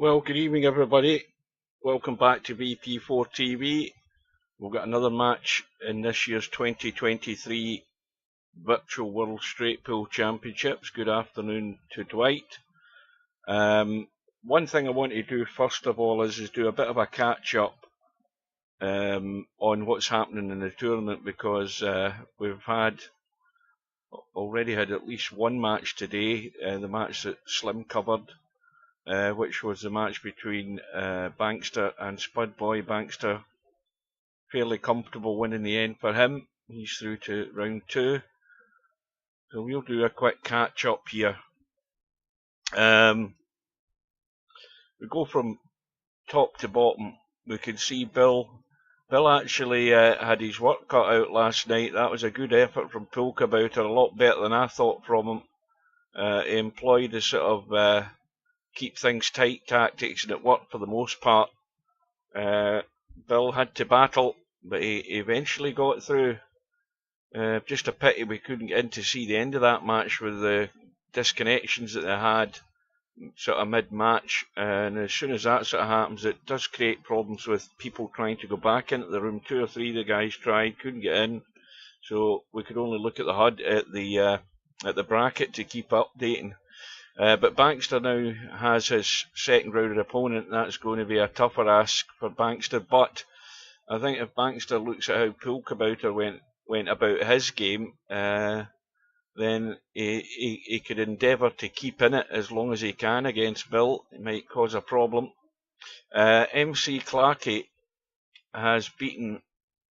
Well, good evening, everybody. Welcome back to VP4TV. We've got another match in this year's 2023 Virtual World Straight Pool Championships. Good afternoon to Dwight. One thing I want to do first of all is do a bit of a catch-up on what's happening in the tournament, because we've already had at least one match today, the match that Slim covered. Which was the match between Bankster and Spudboy. Bankster fairly comfortable win in the end for him. He's through to round 2. So we'll do a quick catch up here. We go from top to bottom. We can see Bill actually had his work cut out last night. That was a good effort from Poolkabouter, a lot better than I thought from him. He employed a sort of keep things tight tactics, and it worked for the most part. Bill had to battle, but he eventually got through. Just a pity we couldn't get in to see the end of that match with the disconnections that they had sort of mid-match, and as soon as that sort of happens, it does create problems with people trying to go back into the room. 2 or 3 of the guys tried, couldn't get in, so we could only look at the HUD at the bracket to keep updating. But Bankster now has his second round opponent, and that's going to be a tougher ask for Bankster. But I think if Bankster looks at how Poolkabouter went about his game, then he could endeavour to keep in it as long as he can against Bill. It might cause a problem. MC Clarkey has beaten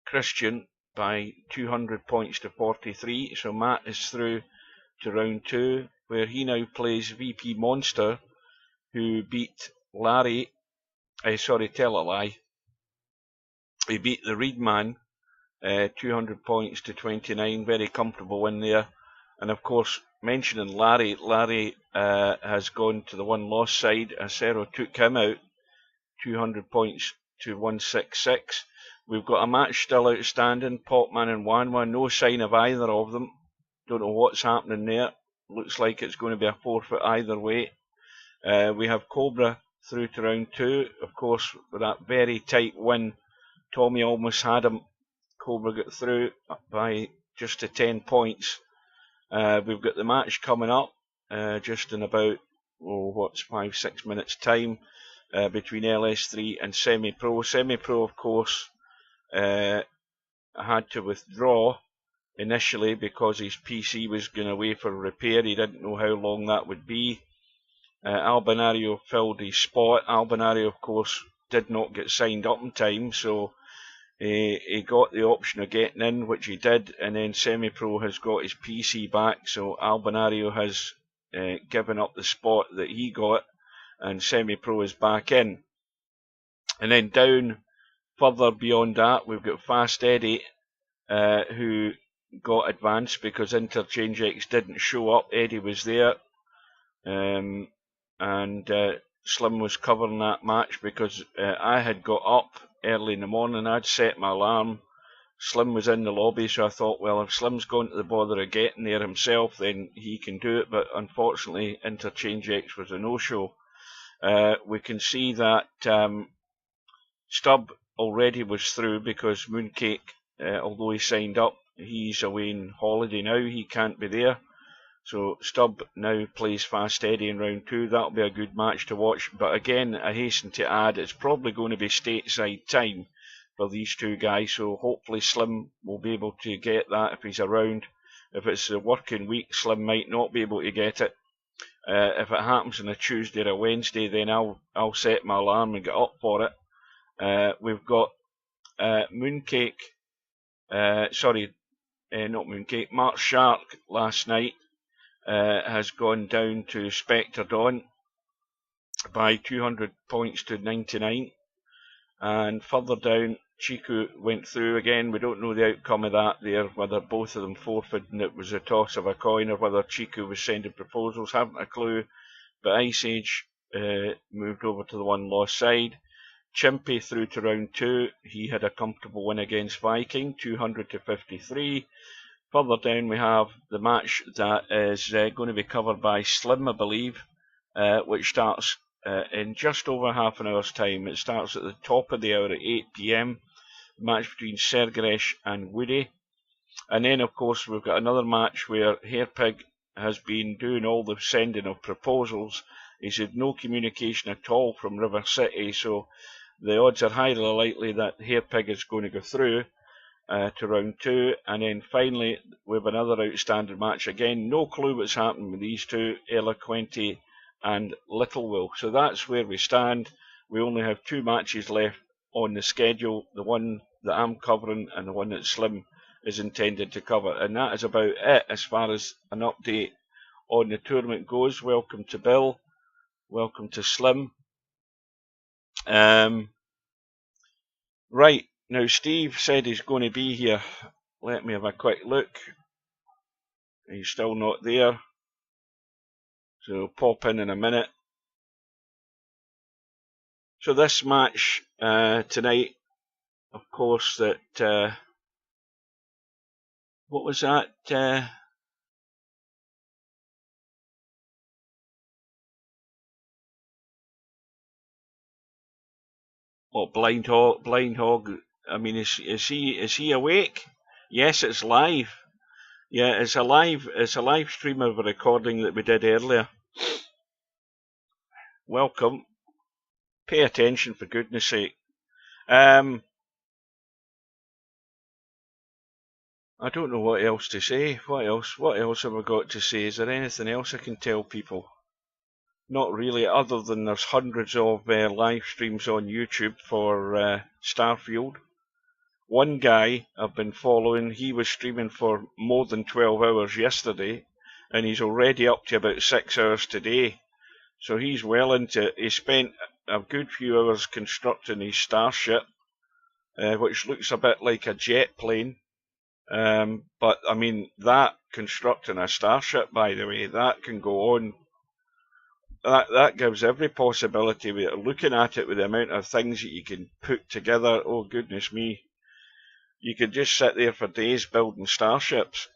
Christian by 200 points to 43, so Matt is through to round 2, where he now plays VP Monster, who beat Larry. Tell a lie. He beat the Reedman, 200 points to 29. Very comfortable win there. And of course, mentioning Larry has gone to the one-loss side. Acero took him out, 200 points to 166. We've got a match still outstanding, Popman and Wanwa. No sign of either of them. Don't know what's happening there. Looks like it's going to be a forfeit either way. We have Cobra through to round 2. Of course, with that very tight win, Tommy almost had him. Cobra got through by just to 10 points. We've got the match coming up just in about 5-6 minutes time between LS3 and Semipro. Semipro, of course, had to withdraw initially because his PC was going away for repair. He didn't know how long that would be. Albinario filled his spot. Albinario, of course, did not get signed up in time, so he got the option of getting in, which he did, and then Semipro has got his PC back, so Albinario has given up the spot that he got, and Semipro is back in. And then down further beyond that, we've got Fast Eddie, who got advanced because Interchange X didn't show up. Eddie was there, and Slim was covering that match because I had got up early in the morning. I'd set my alarm. Slim was in the lobby, so I thought, well, if Slim's gone to the bother of getting there himself, then he can do it. But unfortunately, Interchange X was a no-show. We can see that Stubb already was through because Mooncake, although he signed up, he's away on holiday now. He can't be there. So Stubb now plays Fast Eddie in round 2. That'll be a good match to watch. But again, I hasten to add, it's probably going to be stateside time for these two guys. So hopefully Slim will be able to get that if he's around. If it's a working week, Slim might not be able to get it. If it happens on a Tuesday or a Wednesday, then I'll set my alarm and get up for it. We've got Mooncake. Not Mooncake. Mark Shark last night has gone down to Spectre Dawn by 200 points to 99. And further down, Chiku went through again. We don't know the outcome of that there, whether both of them forfeited and it was a toss of a coin, or whether Chiku was sending proposals. Haven't a clue. But Ice Age moved over to the one-loss side. Chimpy through to round 2. He had a comfortable win against Viking, 200 to 53. Further down we have the match that is going to be covered by Slim, I believe, which starts in just over half an hour's time. It starts at the top of the hour at 8 PM. Match between Sergeresh and Woody. And then, of course, we've got another match where Hairpig has been doing all the sending of proposals. He's had no communication at all from River City, so the odds are highly likely that Hairpig is going to go through to round 2. And then finally, we have another outstanding match. Again, no clue what's happening with these two, Eloquenti and Little Will. So that's where we stand. We only have 2 matches left on the schedule, the one that I'm covering and the one that Slim is intended to cover. And that is about it as far as an update on the tournament goes. Welcome to Bill. Welcome to Slim. Right, now Steve said he's going to be here. Let me have a quick look. He's still not there. So he'll pop in a minute. So this match tonight, of course, that... what was that? What, Blind Hog? I mean, is he awake? Yes, it's live. Yeah, it's a live stream of a recording that we did earlier. Welcome. Pay attention, for goodness sake. I don't know what else to say. What else have I got to say? Is there anything else I can tell people? Not really, other than there's hundreds of live streams on YouTube for Starfield. One guy I've been following, he was streaming for more than 12 hours yesterday, and he's already up to about 6 hours today. So he's well into it. He spent a good few hours constructing his starship, which looks a bit like a jet plane. But I mean, that constructing a starship, by the way, that can go on. That gives every possibility. Looking at it with the amount of things that you can put together, oh goodness me, you could just sit there for days building starships.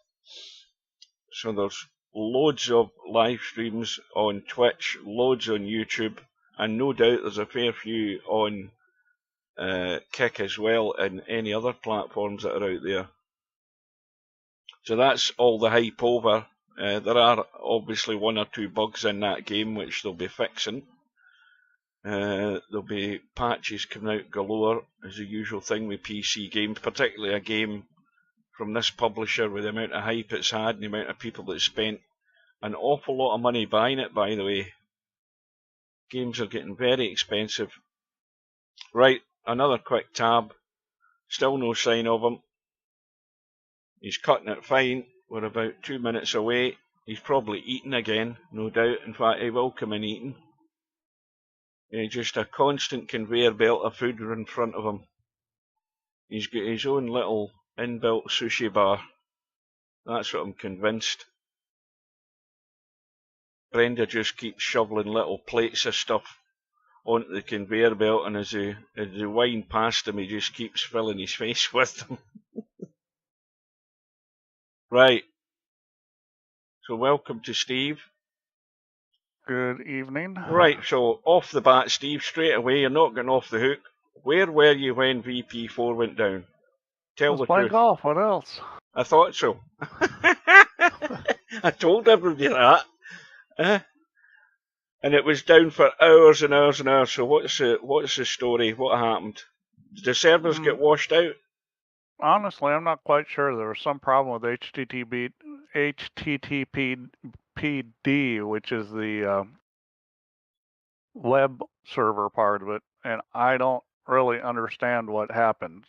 So there's loads of live streams on Twitch, loads on YouTube, and no doubt there's a fair few on Kick as well, and any other platforms that are out there. So that's all the hype over. There are obviously 1 or 2 bugs in that game which they'll be fixing. There'll be patches coming out galore, as the usual thing with PC games, particularly a game from this publisher with the amount of hype it's had and the amount of people that spent an awful lot of money buying it, by the way. Games are getting very expensive. Right, another quick tab. Still no sign of him. He's cutting it fine. We're about 2 minutes away. He's probably eating again, no doubt. In fact, he will come in eating. Just a constant conveyor belt of food in front of him. He's got his own little inbuilt sushi bar. That's what I'm convinced. Brenda just keeps shoveling little plates of stuff onto the conveyor belt, and as they wind past him, he just keeps filling his face with them. Right. So welcome to Steve. Good evening. Right, so off the bat, Steve, straight away, you're not getting off the hook. Where were you when VP4 went down? Tell the truth. Playing golf, what else? I thought so. I told everybody that. And it was down for hours and hours and hours. So what's the story? What happened? Did the servers get washed out? Honestly, I'm not quite sure. There was some problem with HTTPD, which is the web server part of it, and I don't really understand what happened.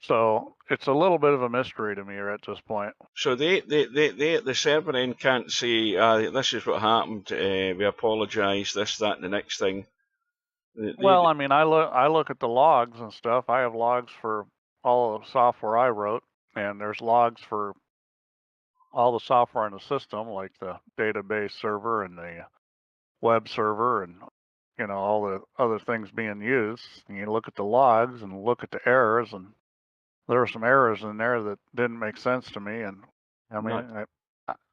So it's a little bit of a mystery to me at this point. So the server end can't say, this is what happened, we apologise, this, that, and the next thing. Well, I mean, I look at the logs and stuff. I have logs for all the software I wrote, and there's logs for all the software in the system, like the database server and the web server, and all the other things being used. And you look at the logs and look at the errors, and there were some errors in there that didn't make sense to me. And I mean,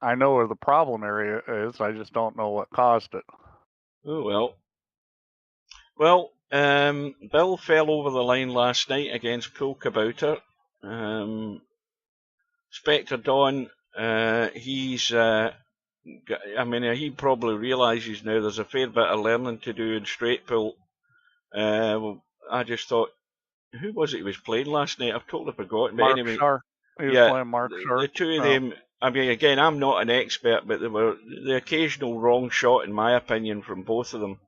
I know where the problem area is. I just don't know what caused it. Oh well. Well, Bill fell over the line last night against Pool Kabouter. Spectre Dawn, he's, I mean, he probably realises now there's a fair bit of learning to do in straight pull. I just thought, who was it he was playing last night? I've totally forgotten. But Mark anyway, Sharp. He was playing Mark Sharp. The two of them, I mean, again, I'm not an expert, but there were the occasional wrong shot, in my opinion, from both of them.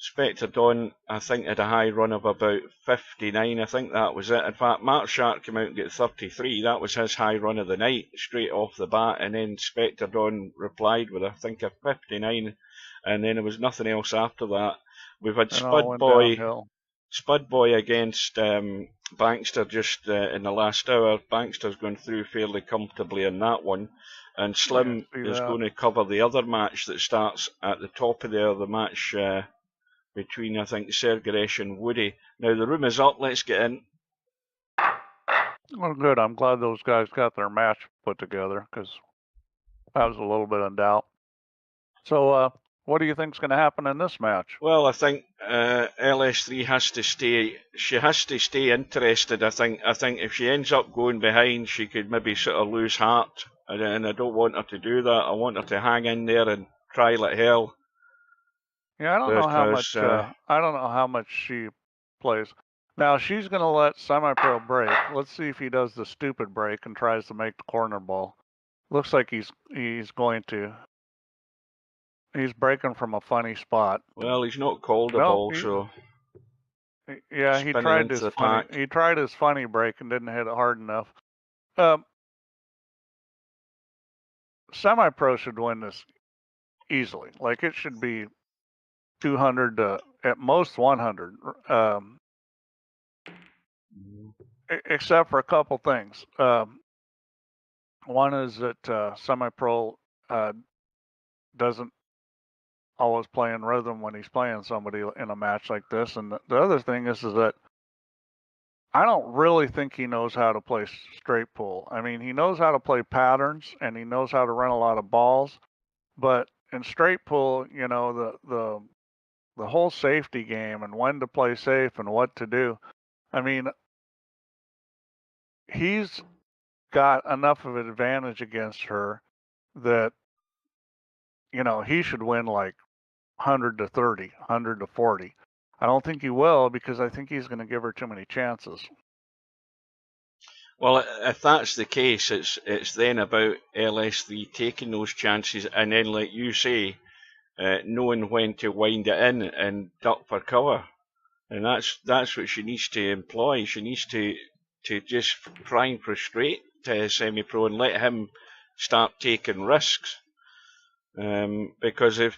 Spectre Dawn, I think, had a high run of about 59. I think that was it. In fact, Mark Sharp came out and got 33. That was his high run of the night, straight off the bat. And then Spectre Dawn replied with, I think, a 59. And then there was nothing else after that. We've had Spud Boy against Bankster just in the last hour. Bankster's going through fairly comfortably in that one. And Slim is going to cover the other match that starts at the top of the match between, I think, Sergeresh and Woody. Now, the room is up. Let's get in. Well, good. I'm glad those guys got their match put together, because I was a little bit in doubt. So, what do you think's going to happen in this match? Well, I think LS3 has to stay. She has to stay interested. I think if she ends up going behind, she could maybe sort of lose heart, and I don't want her to do that. I want her to hang in there and try like hell. Yeah, I don't know how much. I don't know how much she plays. Now she's going to let Semipro break. Let's see if he does the stupid break and tries to make the corner ball. Looks like he's going to. He's breaking from a funny spot. Well, he's not called a ball, so. Yeah, he tried his funny break and didn't hit it hard enough. Semipro should win this easily. Like, it should be 200 to at most 100, except for a couple things. One is that Semipro doesn't always play in rhythm when he's playing somebody in a match like this, and the other thing is that I don't really think he knows how to play straight pull. I mean, he knows how to play patterns and he knows how to run a lot of balls, but in straight pull, you know, the whole safety game and when to play safe and what to do. I mean, he's got enough of an advantage against her that, you know, he should win like 100 to 30, 100 to 40. I don't think he will, because I think he's going to give her too many chances. Well, if that's the case, it's then about LS3 taking those chances, and then, like you say, knowing when to wind it in and duck for cover, and that's what she needs to employ. She needs to just try and frustrate Semipro and let him start taking risks. Because if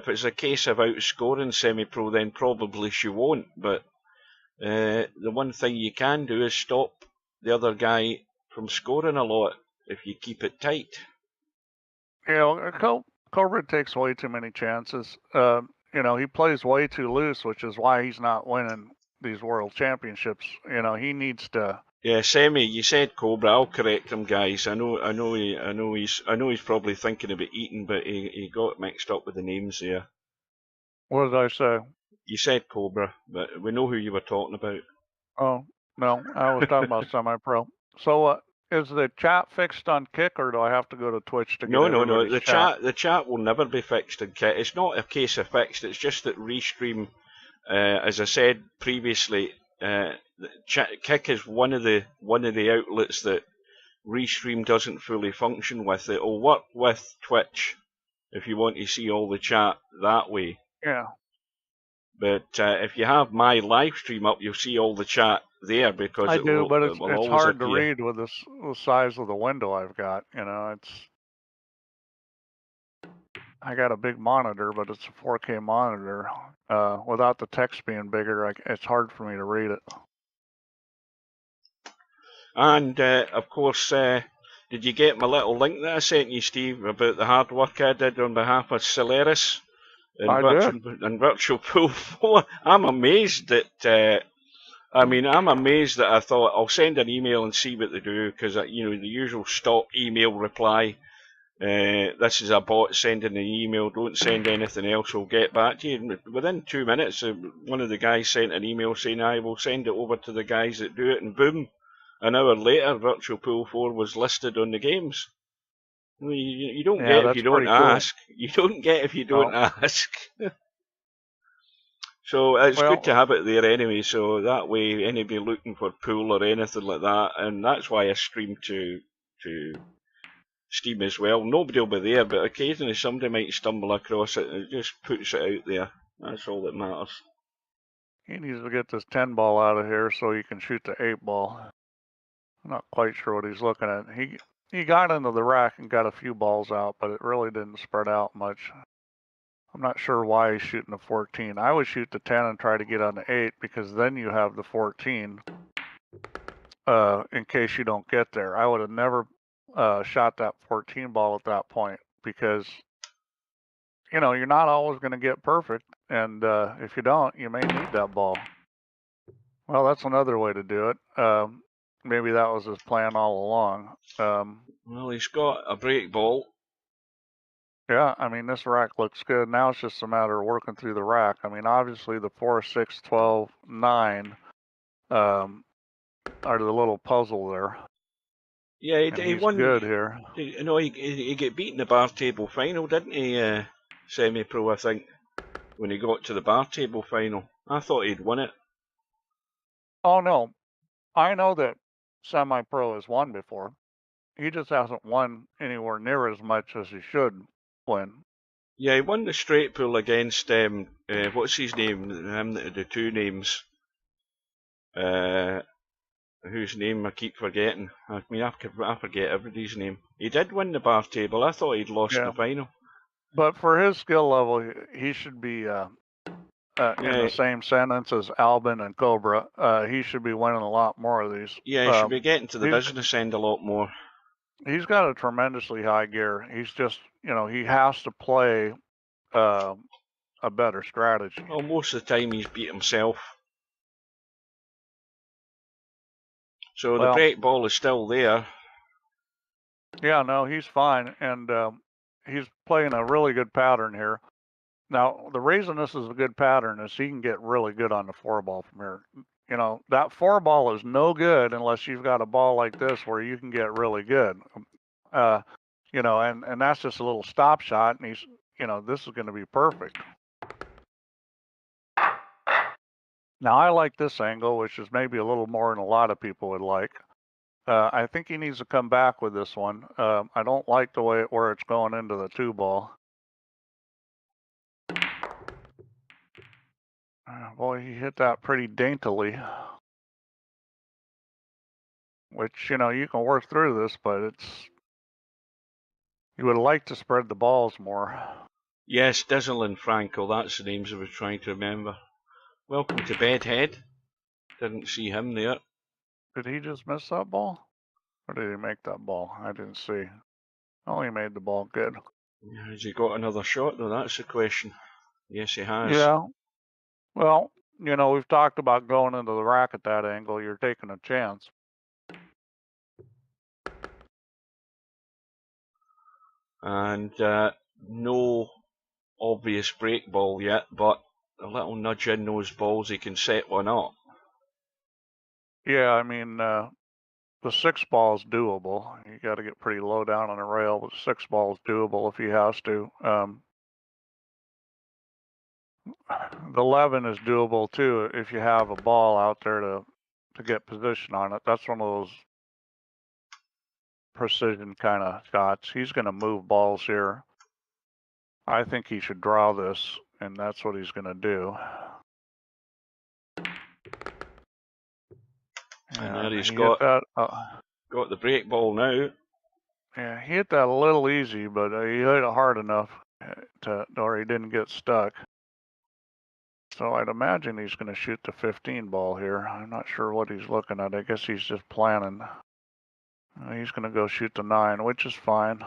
it's a case of outscoring Semipro, then probably she won't. But the one thing you can do is stop the other guy from scoring a lot if you keep it tight. Yeah, Cobra takes way too many chances. He plays way too loose, which is why he's not winning these world championships. He needs to. Yeah, Semi, you said Cobra. I'll correct him, guys. I know he's probably thinking about eating, but he got mixed up with the names there. What did I say? You said Cobra, but we know who you were talking about. Oh no, I was talking about Semipro. So, is the chat fixed on Kick, or do I have to go to Twitch to get No. The chat? The chat will never be fixed in Kick. It's not a case of fixed. It's just that Restream, as I said previously, Kick is one of the outlets that Restream doesn't fully function with. It will work with Twitch if you want to see all the chat that way. Yeah. But if you have my live stream up, you'll see all the chat there, because I do, but it's hard to read with the size of the window I've got. I got a big monitor, but it's a 4K monitor. Without the text being bigger, it's hard for me to read it. And of course, did you get my little link that I sent you, Steve, about the hard work I did on behalf of Solaris and Virtual Pool 4? I'm amazed that I mean, I'm amazed that I thought I'll send an email and see what they do, because you know, the usual stop email reply. This is a bot sending an email. Don't send anything else. We'll get back to you. And within 2 minutes, one of the guys sent an email saying, "I will send it over to the guys that do it." And boom, an hour later, Virtual Pool 4 was listed on the games. You don't get if you don't ask. Cool. You don't get if you don't ask. So it's good to have it there anyway, so that way anybody looking for pool or anything like that, and that's why I stream to Steam as well. Nobody will be there, but occasionally somebody might stumble across it and it just puts it out there. That's all that matters. He needs to get this 10 ball out of here so he can shoot the 8 ball. I'm not quite sure what he's looking at. He got into the rack and got a few balls out, but it really didn't spread out much. I'm not sure why he's shooting the 14. I would shoot the 10 and try to get on the 8, because then you have the 14 in case you don't get there. I would have never shot that 14 ball at that point, because you know, you're not always going to get perfect, and if you don't, you may need that ball. Well, that's another way to do it. Maybe that was his plan all along. Well, he's got a break ball. Yeah, I mean, this rack looks good. Now it's just a matter of working through the rack. I mean, obviously the 4, 6, 12, 9 are the little puzzle there. Yeah, he won. Good here. You know, he got beat in the bar table final, didn't he? Semi-pro, I think, when he got to the bar table final. I thought he'd won it. Oh no, I know that Semi-pro has won before. He just hasn't won anywhere near as much as he should win. Yeah, he won the straight pool against what's his name? The two names. Whose name I keep forgetting. I mean, I forget everybody's name. He did win the bar table. I thought he'd lost the final. But for his skill level, he should be in the same sentence as Albin and Cobra. He should be winning a lot more of these. Yeah, he should be getting to the business end a lot more. He's got a tremendously high gear. He's just, you know, he has to play a better strategy. Well, most of the time he's beat himself. So the break ball is still there. Yeah, no, he's fine, and he's playing a really good pattern here. Now, the reason this is a good pattern is he can get really good on the 4 ball from here. You know, that 4 ball is no good unless you've got a ball like this where you can get really good. You know, and that's just a little stop shot, and he's, you know, this is going to be perfect. Now, I like this angle, which is maybe a little more than a lot of people would like. I think he needs to come back with this one. I don't like the way where it's going into the 2 ball. Boy, he hit that pretty daintily. Which, you know, you can work through this, but you would like to spread the balls more. Yes, Dizzle and Franco, that's the names I was trying to remember. Welcome to Bedhead. Didn't see him there. Did he just miss that ball? Or did he make that ball? I didn't see. Oh, he made the ball good. Has he got another shot, though? That's the question. Yes, he has. Yeah. Well, you know, we've talked about going into the rack at that angle. You're taking a chance. And no obvious break ball yet, but a little nudge in those balls, he can set one up. Yeah, I mean, the 6 ball is doable. You got to get pretty low down on the rail, but the 6 ball is doable if he has to. The 11 is doable too if you have a ball out there to get position on it. That's one of those precision kind of shots. He's going to move balls here. I think he should draw this, and that's what he's going to do. And there he's got the break ball now. Yeah, he hit that a little easy, but he hit it hard enough or he didn't get stuck. So I'd imagine he's going to shoot the 15 ball here. I'm not sure what he's looking at. I guess he's just planning. He's going to go shoot the 9, which is fine.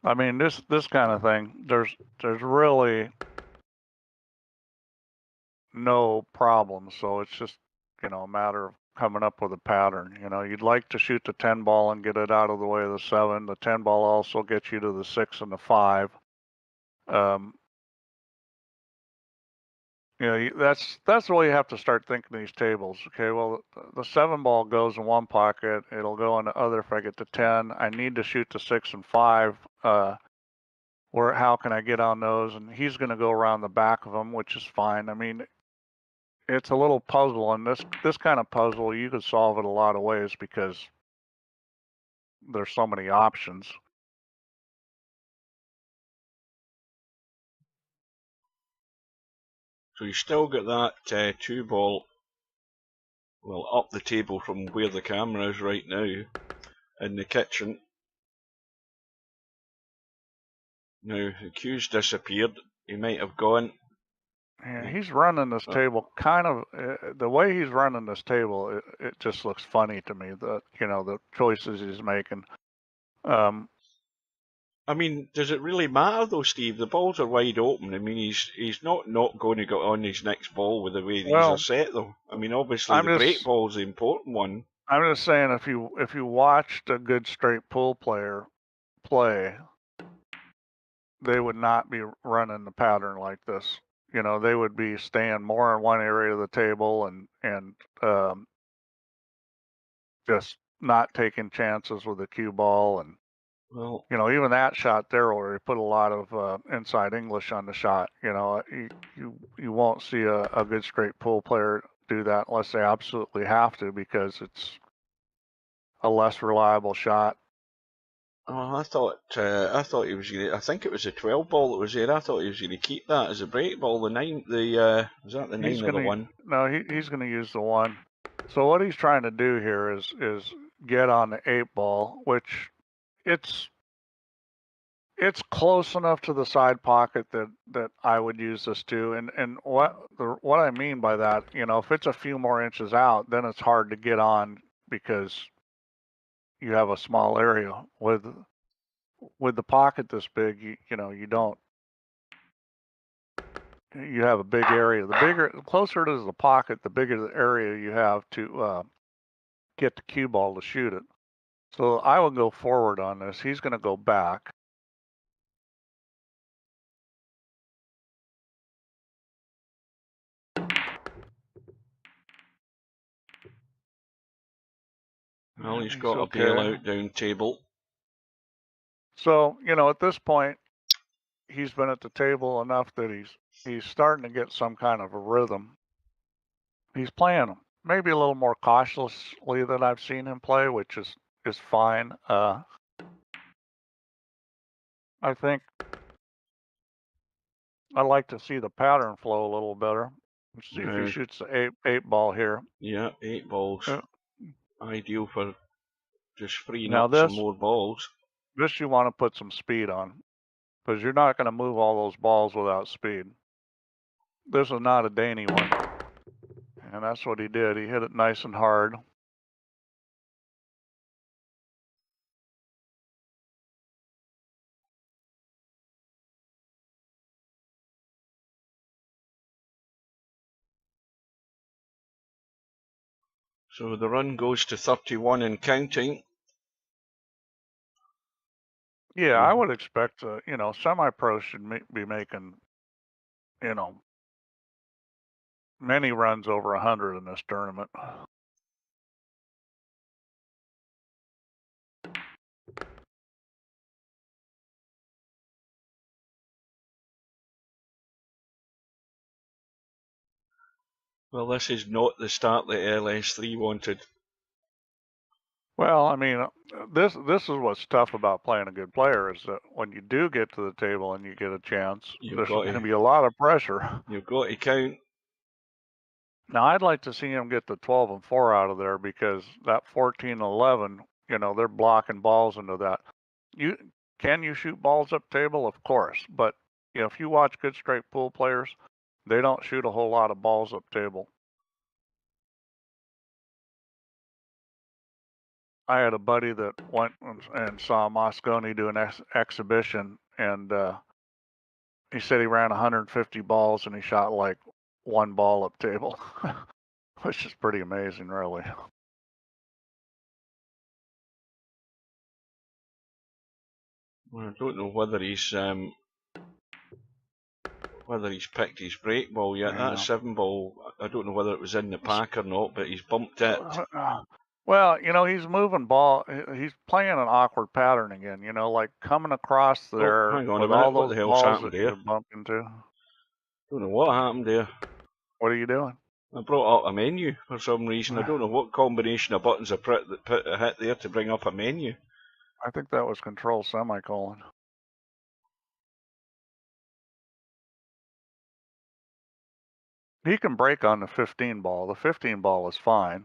I mean, this kind of thing, there's really no problem. So it's just, you know, a matter of coming up with a pattern. You know, you'd like to shoot the 10 ball and get it out of the way of the 7. The 10 ball also gets you to the 6 and the 5. You know, that's the way you have to start thinking these tables. Okay, well, the 7 ball goes in one pocket. It'll go in the other if I get to 10. I need to shoot the 6 and 5. Where how can I get on those? And he's going to go around the back of them, which is fine. I mean, it's a little puzzle, and this kind of puzzle you could solve it a lot of ways because there's so many options. So you still got that 2 ball, well, up the table from where the camera is right now, in the kitchen. Now the cue's disappeared. He might have gone. Yeah, he's running this table kind of the way he's running this table. It just looks funny to me. You know, the choices he's making. I mean, does it really matter though, Steve? The balls are wide open. I mean, he's not going to get on his next ball with the way these are set though. I mean, obviously the break ball's the important one. I'm just saying, if you watched a good straight pool player play, they would not be running the pattern like this. You know, they would be staying more in one area of the table and just not taking chances with the cue ball. And, well, you know, even that shot there where he put a lot of inside English on the shot, you know, you won't see a good straight pool player do that unless they absolutely have to, because it's a less reliable shot. Oh, I thought he was going to. I think it was a 12 ball that was there. I thought he was going to keep that as a break ball. The 9, was that the 9 or the 1? No, he's going to use the 1. So what he's trying to do here is get on the 8 ball, which it's close enough to the side pocket that I would use this to. And what I mean by that, you know, if it's a few more inches out, then it's hard to get on because you have a small area. With the pocket this big, you know, you don't. You have a big area. The closer it is to the pocket, the bigger the area you have to get the cue ball to shoot it. So I will go forward on this. He's going to go back. Well, he's got a bailout down table. So, you know, at this point, he's been at the table enough that he's starting to get some kind of a rhythm. He's playing them maybe a little more cautiously than I've seen him play, which is fine. I think I'd like to see the pattern flow a little better. Let's see if he shoots the 8 ball here. Yeah, 8 balls. Ideal for just freeing up some more balls. This you want to put some speed on, because you're not going to move all those balls without speed. This is not a dainty one. And that's what he did. He hit it nice and hard. So the run goes to 31 and counting. Yeah, I would expect, you know, semi-pro should be making, you know, many runs over 100 in this tournament. Well, this is not the start that LS3 wanted. Well, I mean, this is what's tough about playing a good player, is that when you do get to the table and you get a chance, there's going to be a lot of pressure. You've got to count. Now, I'd like to see him get the 12 and 4 out of there, because that 14 and 11, you know, they're blocking balls into that. Can you shoot balls up table? Of course, but you know, if you watch good straight pool players, they don't shoot a whole lot of balls up table. I had a buddy that went and saw Mosconi do an exhibition, and he said he ran 150 balls and he shot like one ball up table, which is pretty amazing, really. Well, I don't know whether he's picked his break ball yet. Yeah. That 7 ball, I don't know whether it was in the pack or not, but he's bumped it. Well, you know, he's moving ball. He's playing an awkward pattern again. You know, like coming across there hang on with a minute. all What those the hell's balls happened that there? you bump into. Don't know what happened there. What are you doing? I brought up a menu for some reason. I don't know what combination of buttons I hit there to bring up a menu. I think that was control semicolon. He can break on the 15 ball. The 15 ball is fine.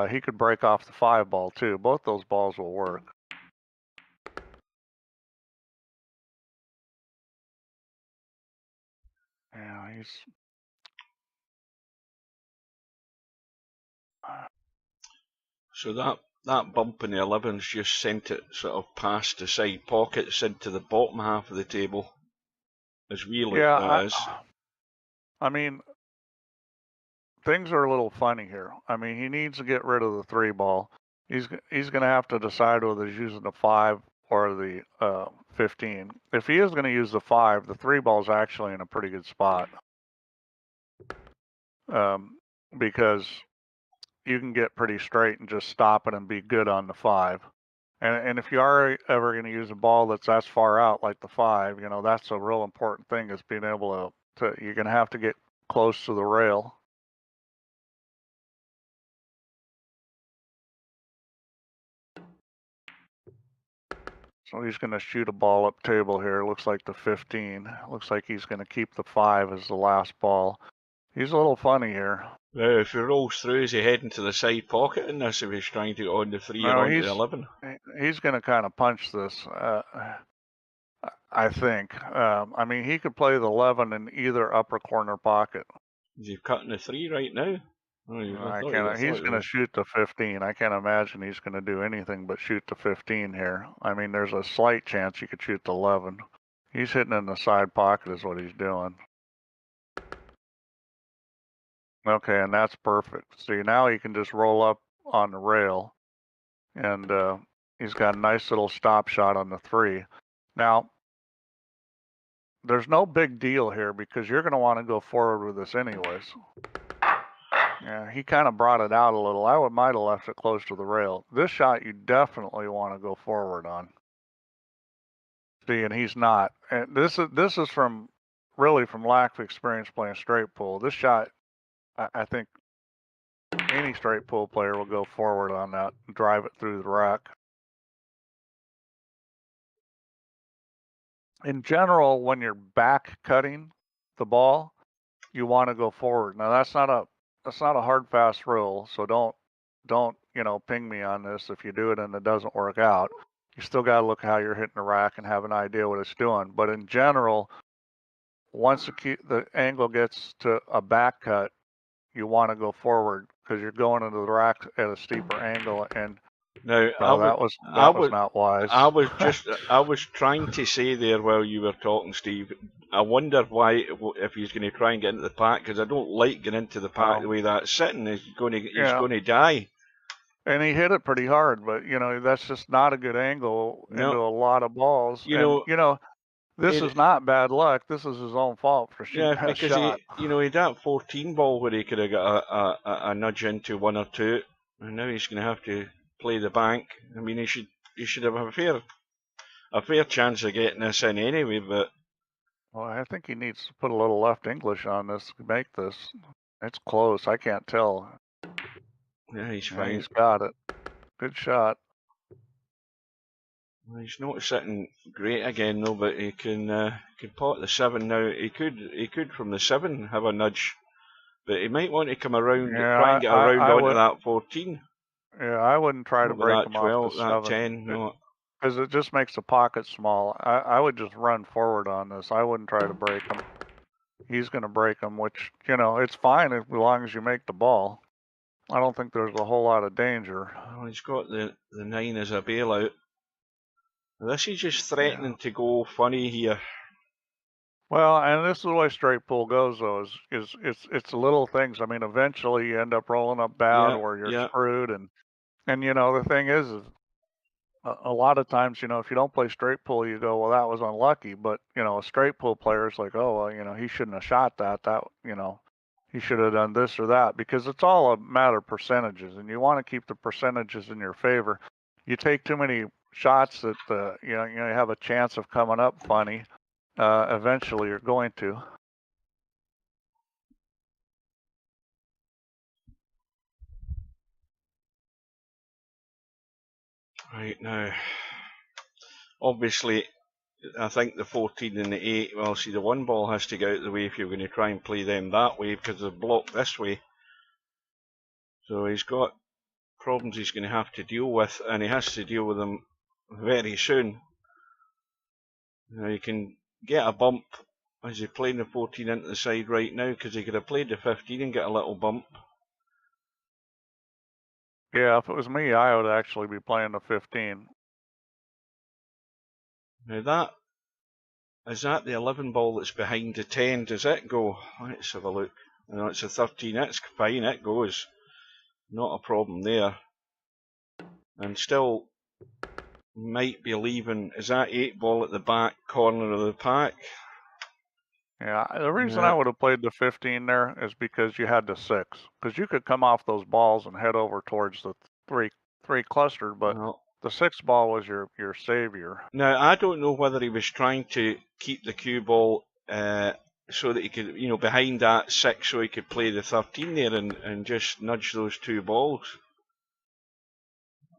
He could break off the 5 ball too. Both those balls will work. Yeah, he's... So that bump in the 11's just sent it sort of past the side pockets into the bottom half of the table. As weird as that is. I mean, things are a little funny here. I mean, he needs to get rid of the 3 ball. He's going to have to decide whether he's using the 5 or the 15. If he is going to use the 5, the 3 ball is actually in a pretty good spot. Because you can get pretty straight and just stop it and be good on the 5. And if you are ever going to use a ball that's far out like the 5, you know, that's a real important thing, is being able to you're going to have to get close to the rail. So he's going to shoot a ball up table here. Looks like the 15. Looks like he's going to keep the 5 as the last ball. He's a little funny here. If he rolls through, is he heading to the side pocket in this if he's trying to get on the 3 or on the 11? He's going to kind of punch this, I think. I mean, he could play the 11 in either upper corner pocket. Is he cutting the 3 right now? He's going to shoot the 15. I can't imagine he's going to do anything but shoot the 15 here. I mean, there's a slight chance he could shoot the 11. He's hitting in the side pocket is what he's doing. Okay, and that's perfect. See, now he can just roll up on the rail, and he's got a nice little stop shot on the 3. Now, there's no big deal here because you're going to want to go forward with this anyways. Yeah, he kind of brought it out a little. I might have left it close to the rail. This shot you definitely want to go forward on. See, and he's not. And this is from lack of experience playing straight pool. This shot, I think any straight pool player will go forward on that and drive it through the rack. In general, when you're back cutting the ball, you want to go forward. Now that's not a hard fast rule, so don't ping me on this if you do it and it doesn't work out. You still got to look how you're hitting the rack and have an idea what it's doing. But in general, once the angle gets to a back cut, you want to go forward because you're going into the rack at a steeper angle. And now that was not wise. I was trying to say there while you were talking, Steve. I wonder why, if he's going to try and get into the pack, because I don't like getting into the pack the way that's sitting. He's going to die. And he hit it pretty hard, but that's just not a good angle into a lot of balls. This is not bad luck. This is his own fault for shooting that shot. He had that 14 ball where he could have got a nudge into 1 or 2, and now he's going to have to play the bank. I mean, he should have a fair chance of getting this in anyway. But well, I think he needs to put a little left English on this to make this. It's close. I can't tell. Yeah, he's fine. He's got it. Good shot. Well, he's not sitting great again though, but he can pot the 7 now. He could from the 7 have a nudge, but he might want to come around, try and get around onto that 14. Yeah, I wouldn't try to break him off the 7. That 10, no. Because it just makes the pocket small. I would just run forward on this. I wouldn't try to break him. He's going to break him, which, it's fine as long as you make the ball. I don't think there's a whole lot of danger. Well, he's got the 9 as a bailout. This is just threatening to go funny here. Well, and this is the way straight pool goes, though. It's the little things. I mean, eventually you end up rolling up bad, Yeah, or you're yeah. screwed. And the thing is a lot of times, if you don't play straight pool, you go, well, that was unlucky. But a straight pool player is like, oh, well, he shouldn't have shot that. He should have done this or that, because it's all a matter of percentages, and you want to keep the percentages in your favor. You take too many shots that you have a chance of coming up funny. Eventually, you're going to. Right now, obviously, I think the 14 and the 8, well, see, the one ball has to get out of the way if you're going to try and play them that way, because they're blocked this way. So he's got problems he's going to have to deal with, and he has to deal with them very soon. Now, you can get a bump as he's playing the 14 into the side right now, because he could have played the 15 and get a little bump. Yeah, if it was me, I would actually be playing the 15. Now is that the 11 ball that's behind the 10? Does it go? Let's have a look. No, it's a 13. It's fine. It goes. Not a problem there. And still might be leaving. Is that 8 ball at the back corner of the pack? Yeah, the reason I would have played the 15 there is because you had the 6, because you could come off those balls and head over towards the three clustered, but the 6 ball was your savior. Now, I don't know whether he was trying to keep the cue ball so that he could, behind that 6, so he could play the 13 there and just nudge those 2 balls.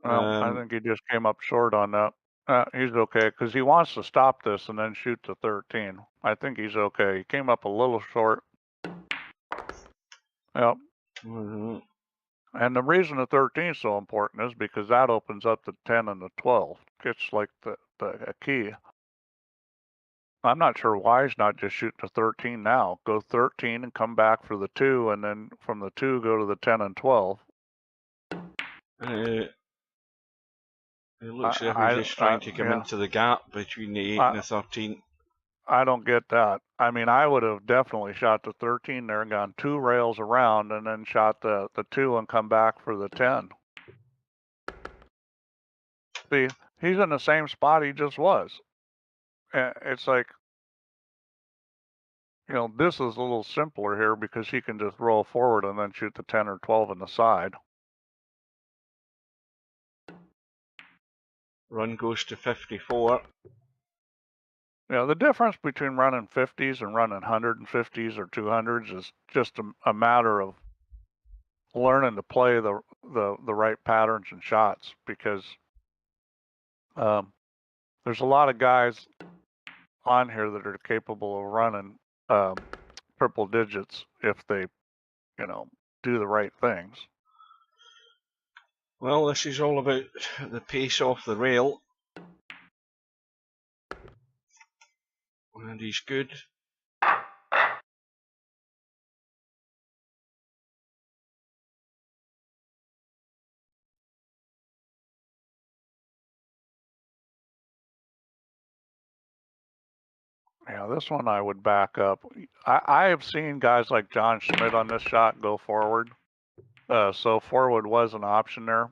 Well, I think he just came up short on that. He's okay, because he wants to stop this and then shoot the 13. I think he's okay. He came up a little short. Yep. Mm-hmm. And the reason the 13 is so important is because that opens up the 10 and the 12. It's like the key. I'm not sure why he's not just shooting the 13 now. Go 13 and come back for the 2, and then from the 2 go to the 10 and 12. It looks like he's just trying to come into the gap between the 8 and the 13. I don't get that. I mean, I would have definitely shot the 13 there and gone 2 rails around, and then shot the 2 and come back for the 10. See, he's in the same spot he just was. It's like, this is a little simpler here because he can just roll forward and then shoot the 10 or 12 on the side. Run goes to 54. The difference between running 50s and running 150s or 200s is just a matter of learning to play the right patterns and shots, because there's a lot of guys on here that are capable of running triple digits if they, do the right things. Well, this is all about the pace off the rail. And he's good. Yeah, this one I would back up. I have seen guys like John Schmidt on this shot go forward. So forward was an option there.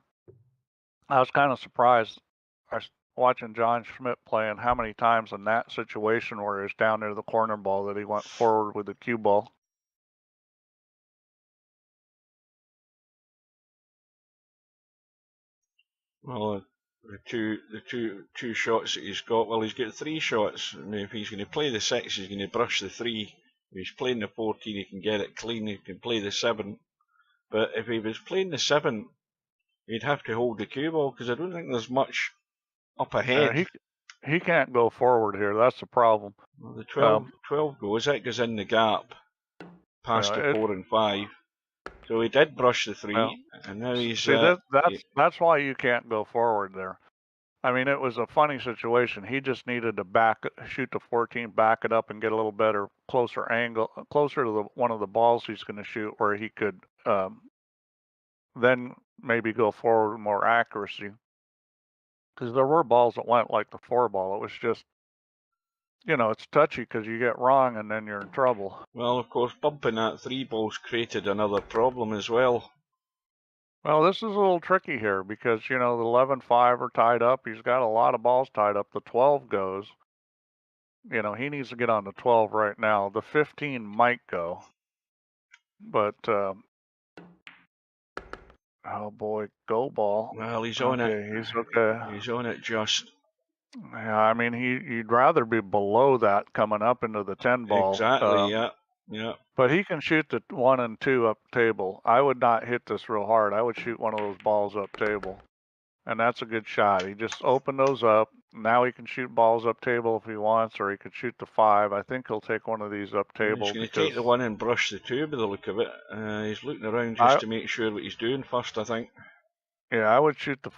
I was kind of surprised watching John Schmidt playing how many times in that situation where he's down near the corner ball that he went forward with the cue ball. Well, the two shots that he's got, well, he's got 3 shots. I mean, if he's going to play the 6, he's going to brush the 3. If he's playing the 14, he can get it clean. He can play the 7. But if he was playing the 7, he'd have to hold the cue ball, because I don't think there's much up ahead. He can't go forward here. That's the problem. Well, the 12 goes. That goes in the gap past the 4 and 5. So he did brush the 3, and now he's... See, that's why you can't go forward there. I mean, it was a funny situation. He just needed to shoot the 14, back it up, and get a little better, closer angle, closer to one of the balls he's going to shoot, where he could then maybe go forward with more accuracy. Because there were balls that went like the 4 ball. It was just you know, it's touchy because you get wrong and then you're in trouble. Well, of course, bumping that 3 balls created another problem as well. Well, this is a little tricky here because, you know, the 11-5 are tied up. He's got a lot of balls tied up. The 12 goes. You know, he needs to get on the 12 right now. The 15 might go. But, oh boy, go ball. Well, he's on it. He's okay. He's on it just. Yeah, I mean, you'd rather be below that coming up into the 10 ball. Exactly, yeah. Yeah. But he can shoot the 1 and 2 up table. I would not hit this real hard. I would shoot one of those balls up table. And that's a good shot. He just opened those up. Now he can shoot balls up table if he wants, or he could shoot the 5. I think he'll take one of these up table. He's going to take the 1 and brush the 2 by the look of it. He's looking around just to make sure what he's doing first, I think. Yeah, I would shoot the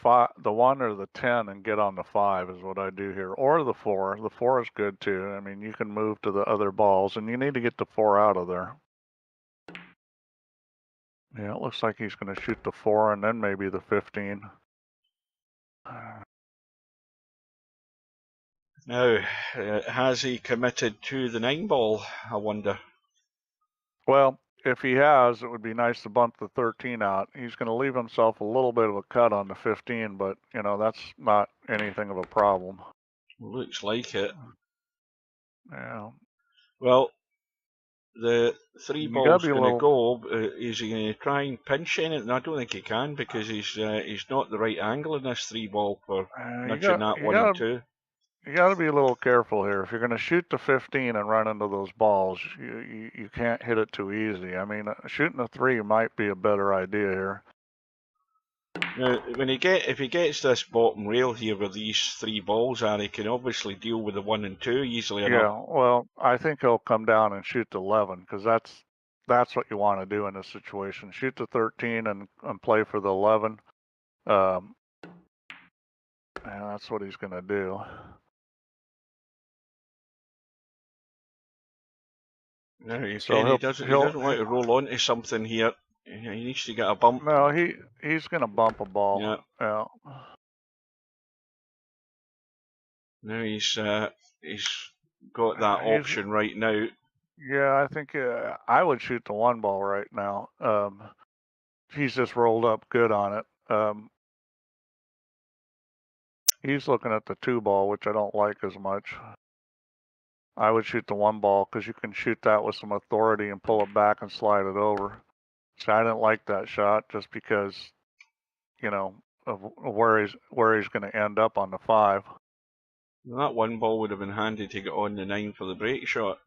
1 or the 10 and get on the 5 is what I do here, or the 4. The 4 is good too. I mean, you can move to the other balls, and you need to get the 4 out of there. Yeah, it looks like he's going to shoot the 4 and then maybe the 15. Now, has he committed to the 9 ball, I wonder? Well, if he has, it would be nice to bump the 13 out. He's going to leave himself a little bit of a cut on the 15, but, you know, that's not anything of a problem. Looks like it. Yeah. Well, the 3 ball's going to go. Is he going to try and pinch in it? And I don't think he can because he's not the right angle in this 3 ball for nudging that 1 and 2. You got to be a little careful here. If you're going to shoot the 15 and run into those balls, you can't hit it too easy. I mean, shooting a 3 might be a better idea here. Now, if he gets this bottom rail here where these 3 balls are, he can obviously deal with the 1 and 2 easily enough. Yeah, well, I think he'll come down and shoot the 11 because that's what you want to do in this situation. Shoot the 13 and play for the 11. And that's what he's going to do. No, he doesn't want to roll onto something here. He needs to get a bump. No, he's going to bump a ball. Yeah. Now he's got that option right now. Yeah, I think I would shoot the 1 ball right now. He's just rolled up good on it. He's looking at the 2 ball, which I don't like as much. I would shoot the 1 ball because you can shoot that with some authority and pull it back and slide it over. So I didn't like that shot just because, you know, of where he's going to end up on the 5. That 1 ball would have been handy to get on the 9 for the break shot.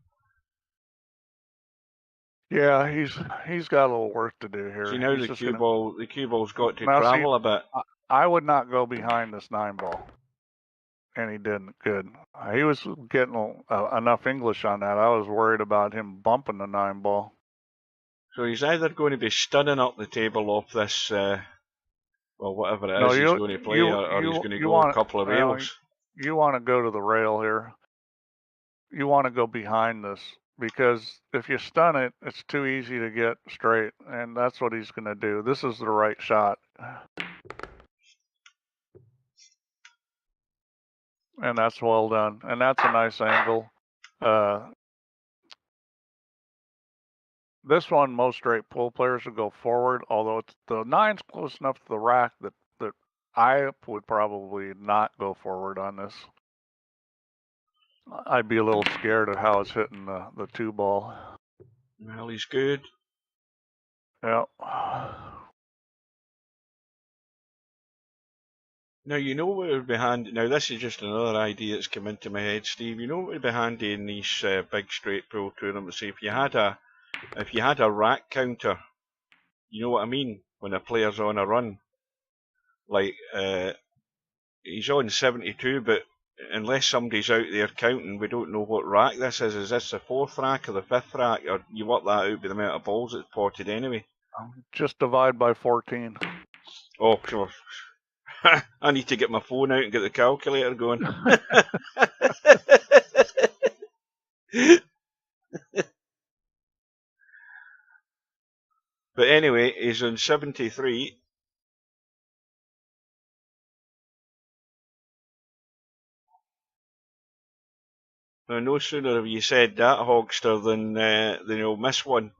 Yeah, he's got a little work to do here. See, now the cue ball's got to travel a bit. I would not go behind this 9 ball. And he didn't. Good. He was getting enough English on that. I was worried about him bumping the 9 ball. So he's either going to be stunning up the table off this, well, whatever it is he's going to play, or he's going to go a couple of rails. You want to go to the rail here. You want to go behind this, because if you stun it, it's too easy to get straight, and that's what he's going to do. This is the right shot. And that's well done. And that's a nice angle. This one, most straight pull players would go forward, although the 9's close enough to the rack that I would probably not go forward on this. I'd be a little scared of how it's hitting the 2 ball. Well, he's good. Yeah. Now, you know what would be handy? Now, this is just another idea that's come into my head, Steve. You know what would be handy in these big straight pull tournaments? If you had a rack counter, you know what I mean? When a player's on a run, like he's on 72, but unless somebody's out there counting, we don't know what rack this is. Is this the 4th rack or the 5th rack? Or you work that out by the amount of balls it's potted anyway. Just divide by 14. Oh, sure. I need to get my phone out and get the calculator going. But anyway, he's on 73. Well, no sooner have you said that, Hogster, than you'll miss one.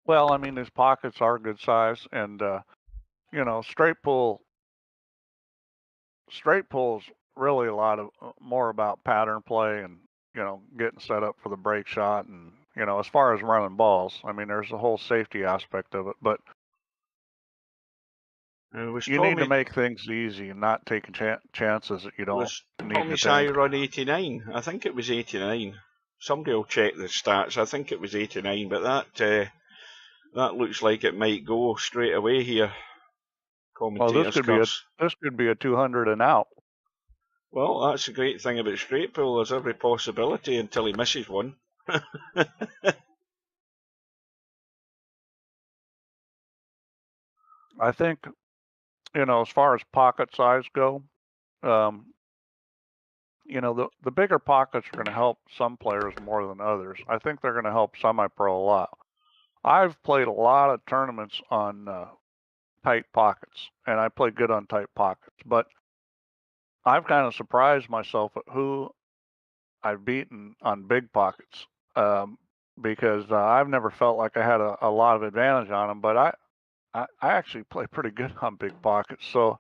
Well, I mean, his pockets are good size, and you know, straight pull is really a lot of more about pattern play and, you know, getting set up for the break shot, and, you know, as far as running balls, I mean, there's a whole safety aspect of it, but you need to make things easy and not take chances that you don't need Tommy to Sai take. run 89? I think it was 89. Somebody will check the stats. I think it was 89, but that looks like it might go straight away here. Well, this could be a 200 and out. Well, that's the great thing about straight pull. There's every possibility until he misses one. I think, you know, as far as pocket size go, you know, the bigger pockets are going to help some players more than others. I think they're going to help Semipro a lot. I've played a lot of tournaments on tight pockets, and I play good on tight pockets, but I've kind of surprised myself at who I've beaten on big pockets, because I've never felt like I had a lot of advantage on them, but I actually play pretty good on big pockets. So,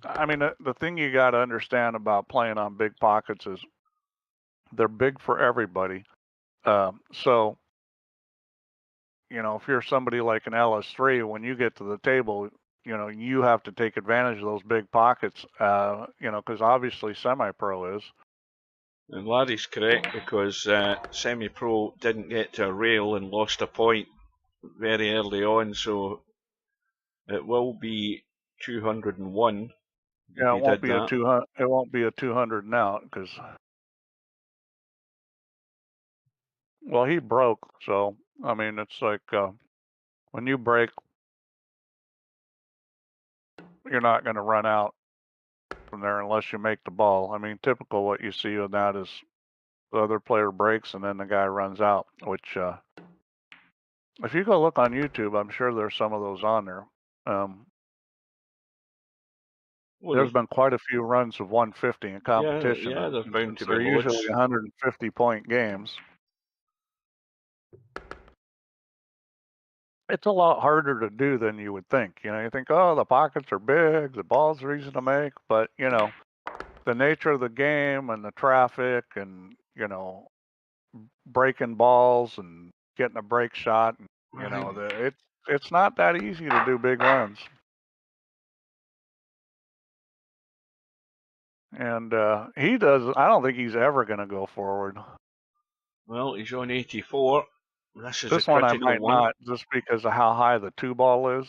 I mean, the thing you got to understand about playing on big pockets is they're big for everybody. So, you know, if you're somebody like an LS3, when you get to the table, you know, you have to take advantage of those big pockets, you know, because obviously Semipro is. And Larry's correct, because Semipro didn't get to a rail and lost a point very early on, so it will be 201. Yeah, it won't be a 200. It won't be a 200 now, because, well, he broke. So I mean, it's like when you break, you're not going to run out from there unless you make the ball. I mean, typical what you see on that is the other player breaks and then the guy runs out, which if you go look on YouTube, I'm sure there's some of those on there. There's been quite a few runs of 150 in competition. Yeah, there's bound to be they're usually 150-point games. It's a lot harder to do than you would think. You know, you think, oh, the pockets are big, the balls are easy to make, but, you know, the nature of the game and the traffic and, you know, breaking balls and getting a break shot, and, you know, it's not that easy to do big runs. And he does. I don't think he's ever going to go forward. Well, he's on 84. This one I might not, just because of how high the 2-ball is.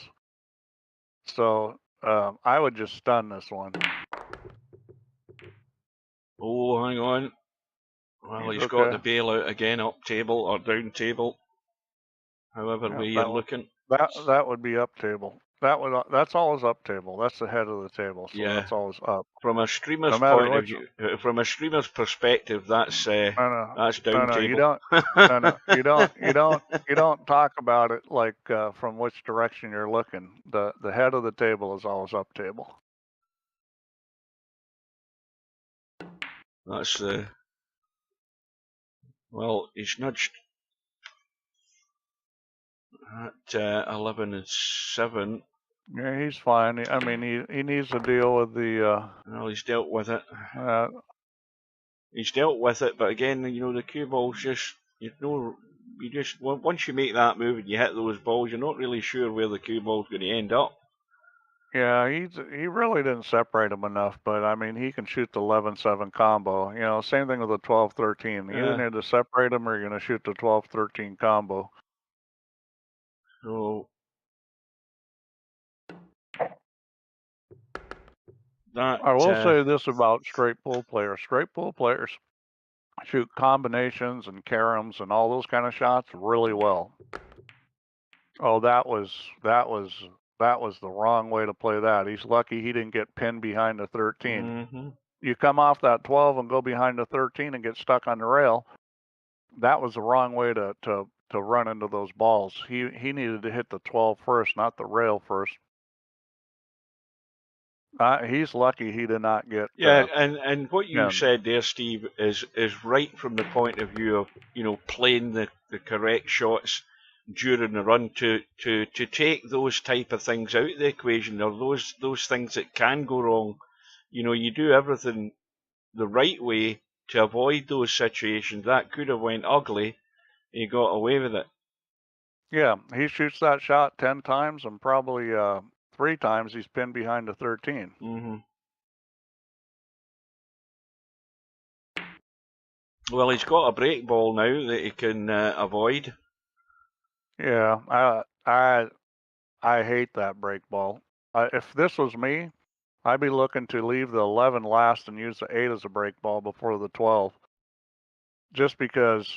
So I would just stun this one. Oh, hang on. Well, he's got the bailout again, up table or down table. However way you're looking. That would be up table. That's always up table. That's the head of the table, so that's always up. From a streamer's point of view, from a streamer's perspective, that's down table. You don't talk about it like from which direction you're looking. The head of the table is always up table. That's well, he's nudged at 11 and 7. Yeah, he's fine. I mean, he needs to deal with the. Well, he's dealt with it. He's dealt with it, but again, you know, the cue balls just, once you make that move and you hit those balls, you're not really sure where the cue ball's going to end up. Yeah, he really didn't separate them enough, but I mean, he can shoot the 11-7 combo. You know, same thing with the 12-13. You either need to separate them or you're going to shoot the 12-13 combo. So I will say this about straight pull players. Straight pull players shoot combinations and caroms and all those kind of shots really well. Oh, that was the wrong way to play that. He's lucky he didn't get pinned behind the 13. Mm-hmm. You come off that 12 and go behind the 13 and get stuck on the rail. That was the wrong way to run into those balls. He needed to hit the 12 first, not the rail first. He's lucky he did not get. Yeah, and what you said there, Steve, is right from the point of view of, you know, playing the correct shots during the run to take those type of things out of the equation, or those things that can go wrong. You know, you do everything the right way to avoid those situations. That could have went ugly. He got away with it. Yeah, he shoots that shot 10 times, and probably 3 times he's pinned behind the 13. Mm-hmm. Well, he's got a break ball now that he can avoid. Yeah, I hate that break ball. If this was me, I'd be looking to leave the 11 last and use the 8 as a break ball before the 12. Just because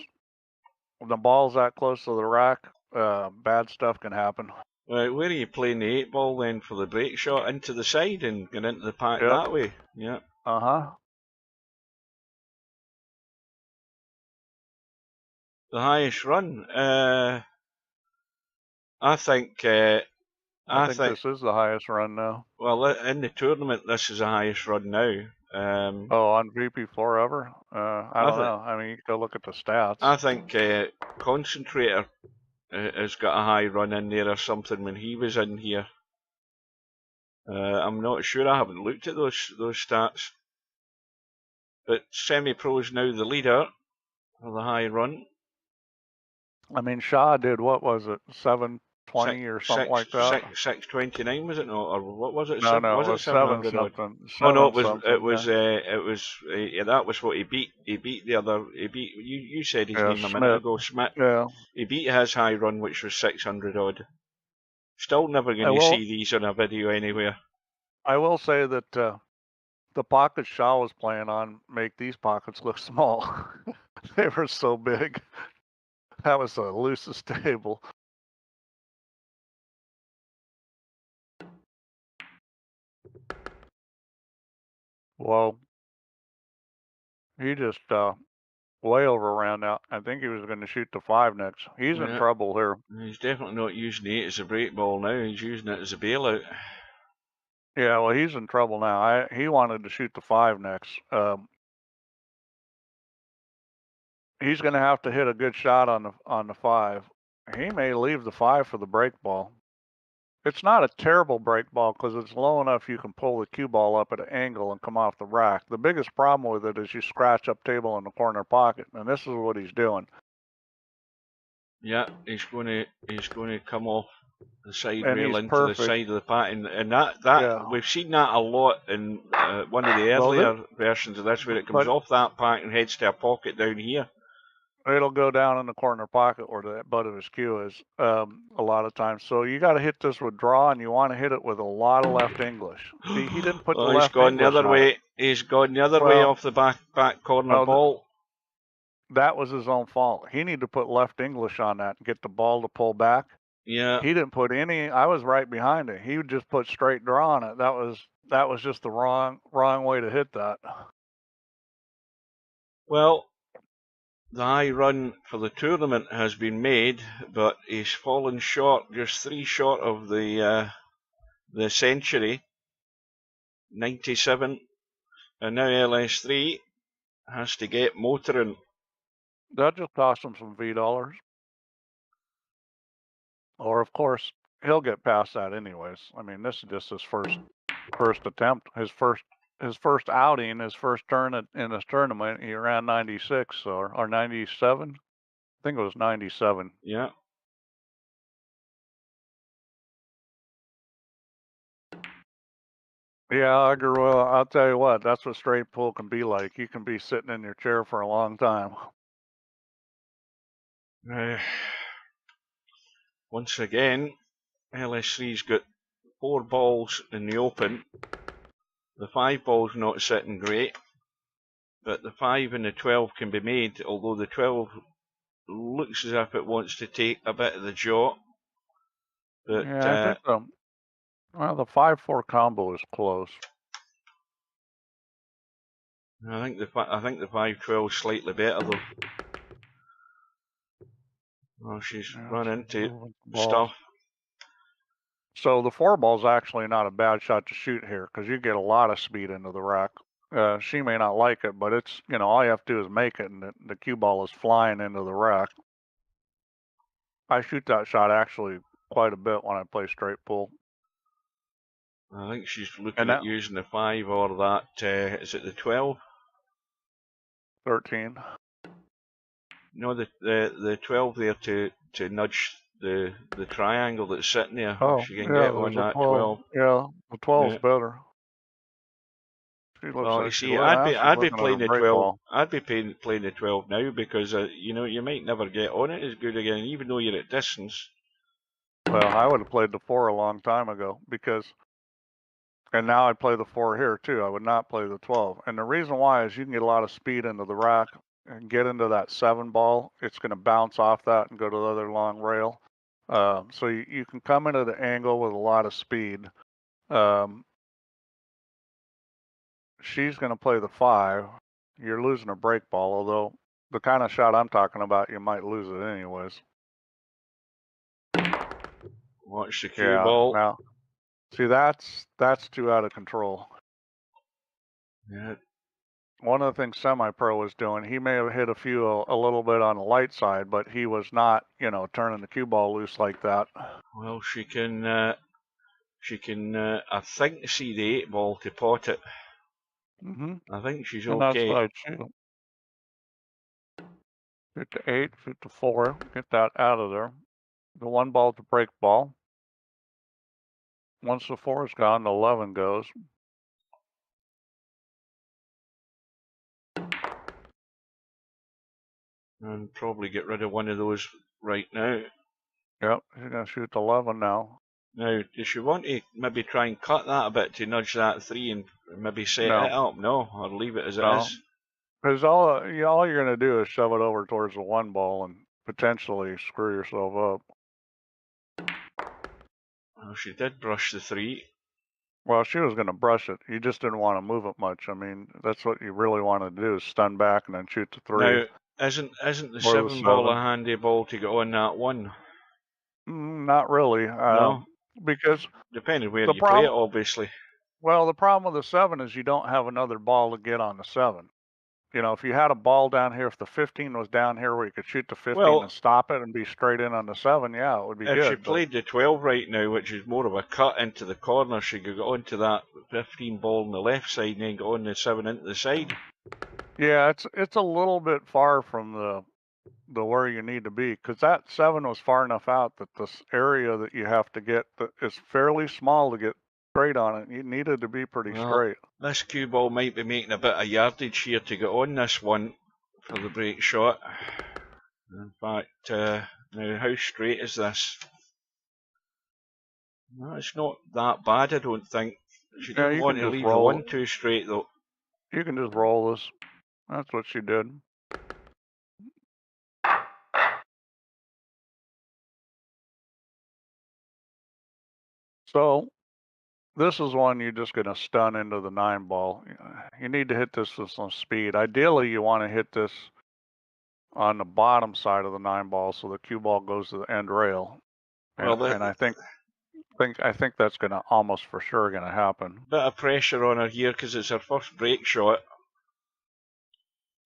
when the ball's that close to the rack, bad stuff can happen. Right, where are you playing the 8 ball then for the break shot? Into the side and get into the pack that way? Yeah. Uh-huh. The highest run? I think this is the highest run now. Well, in the tournament, this is the highest run now. On VP4 ever? I don't know. I mean, you can go look at the stats. I think Concentrator has got a high run in there or something when he was in here. I'm not sure. I haven't looked at those stats. But Semipro is now the leader of the high run. I mean, Shaw did, what was it, 720 or something like that? 629 was it? No, or what was it? No, it was 7 something. Oh no, it was that was what he beat. He beat you said his name a minute ago, Schmidt. Yeah. He beat his high run, which was 600 odd. Still never going to see these on a video anywhere. I will say that the pockets Shaw was playing on make these pockets look small. They were so big. That was the loosest table. Well, he just way overran that. I think he was going to shoot the 5 next. He's in trouble here. He's definitely not using the 8 as a break ball now. He's using it as a bailout. Yeah, well, he's in trouble now. He wanted to shoot the 5 next. He's going to have to hit a good shot on the 5. He may leave the 5 for the break ball. It's not a terrible break ball because it's low enough you can pull the cue ball up at an angle and come off the rack. The biggest problem with it is you scratch up table in the corner pocket, and this is what he's doing. Yeah, he's going to come off the side rail into the side of the pattern, and that we've seen that a lot in one of the earlier versions of this, where it comes off that pack and heads to a pocket down here. It'll go down in the corner pocket where the butt of his cue is a lot of times. So you got to hit this with draw, and you want to hit it with a lot of left English. See, he didn't put the left English the other way. He's gone the other way off the back corner ball. That was his own fault. He needed to put left English on that and get the ball to pull back. Yeah. He didn't put any. I was right behind it. He would just put straight draw on it. That was just the wrong way to hit that. Well, the high run for the tournament has been made, but he's fallen short, just 3 short of the century. 97, and now LS3 has to get motoring. That just cost him some $V. Or of course he'll get past that anyways. I mean, this is just his first attempt, his first outing, his first turn in this tournament. He ran 96 or 97. I think it was 97. Yeah. Yeah, I agree. Well, I'll tell you what, that's what straight pull can be like. You can be sitting in your chair for a long time. Once again, LS3's got 4 balls in the open. The 5 ball's not sitting great, but the 5 and the 12 can be made, although the 12 looks as if it wants to take a bit of the jaw. But, yeah, I think the 5-4 combo is close. I think the 5-12 is slightly better though. Oh, she's run into stuff. So the 4-ball is actually not a bad shot to shoot here because you get a lot of speed into the rack. She may not like it, but it's, you know, all you have to do is make it, and the cue ball is flying into the rack. I shoot that shot actually quite a bit when I play straight pool. I think she's looking at using the 5 or that, is it the 12? 13. No, the 12 there to nudge the triangle that's sitting there. Oh, If she can yeah, get on that 12. Yeah, the 12's yeah. better. She looks Well, like you see, I'd be playing the 12. Ball. I'd be playing the 12 now because you know, you might never get on it as good again, even though you're at distance. Well, I would have played the 4 a long time ago because, and now I'd play the 4 here too. I would not play the 12, and the reason why is you can get a lot of speed into the rack and get into that 7 ball. It's going to bounce off that and go to the other long rail. So you can come into the angle with a lot of speed. She's going to play the 5. You're losing a break ball, although the kind of shot I'm talking about, you might lose it anyways. Watch the cue ball. Now, see, that's too out of control. Yeah. One of the things Semipro was doing, he may have hit a few a little bit on the light side, but he was not, you know, turning the cue ball loose like that. Well, she can, I think, see the 8 ball to pot it. I think she's and okay. That's what I'd shoot. Shoot the 8, shoot the 4, get that out of there. The 1 ball to break ball. Once the 4 is gone, the 11 goes. And probably get rid of one of those right now. Yep, she's going to shoot the 11 now. Now, does she want to maybe try and cut that a bit to nudge that 3 and maybe set it up? No, or leave it as it is? Because all you're going to do is shove it over towards the 1 ball and potentially screw yourself up. Well, she did brush the 3. Well, she was going to brush it. You just didn't want to move it much. I mean, that's what you really wanted to do is stun back and then shoot the 3. Now, isn't the 7 ball a handy ball to get on that 1? Not really. No? Because depending where you play it, obviously. Well, the problem with the 7 is you don't have another ball to get on the 7. You know, if you had a ball down here, if the 15 was down here where you could shoot the 15 and stop it and be straight in on the 7, yeah, it would be good. If she played the 12 right now, which is more of a cut into the corner, she could go onto that 15 ball on the left side and then go on the 7 into the side. Yeah, it's a little bit far from the where you need to be, because that 7 was far enough out that this area that you have to get is fairly small to get straight on it. You needed to be pretty straight. This cue ball might be making a bit of yardage here to get on this one for the break shot. In fact, now how straight is this? No, it's not that bad, I don't think. She didn't want to leave the 1 too straight though. You can just roll this. That's what she did. So, this is one you're just going to stun into the 9 ball. You need to hit this with some speed. Ideally, you want to hit this on the bottom side of the 9 ball so the cue ball goes to the end rail. And I think that's going to almost for sure going to happen. Bit of pressure on her here because it's her first break shot.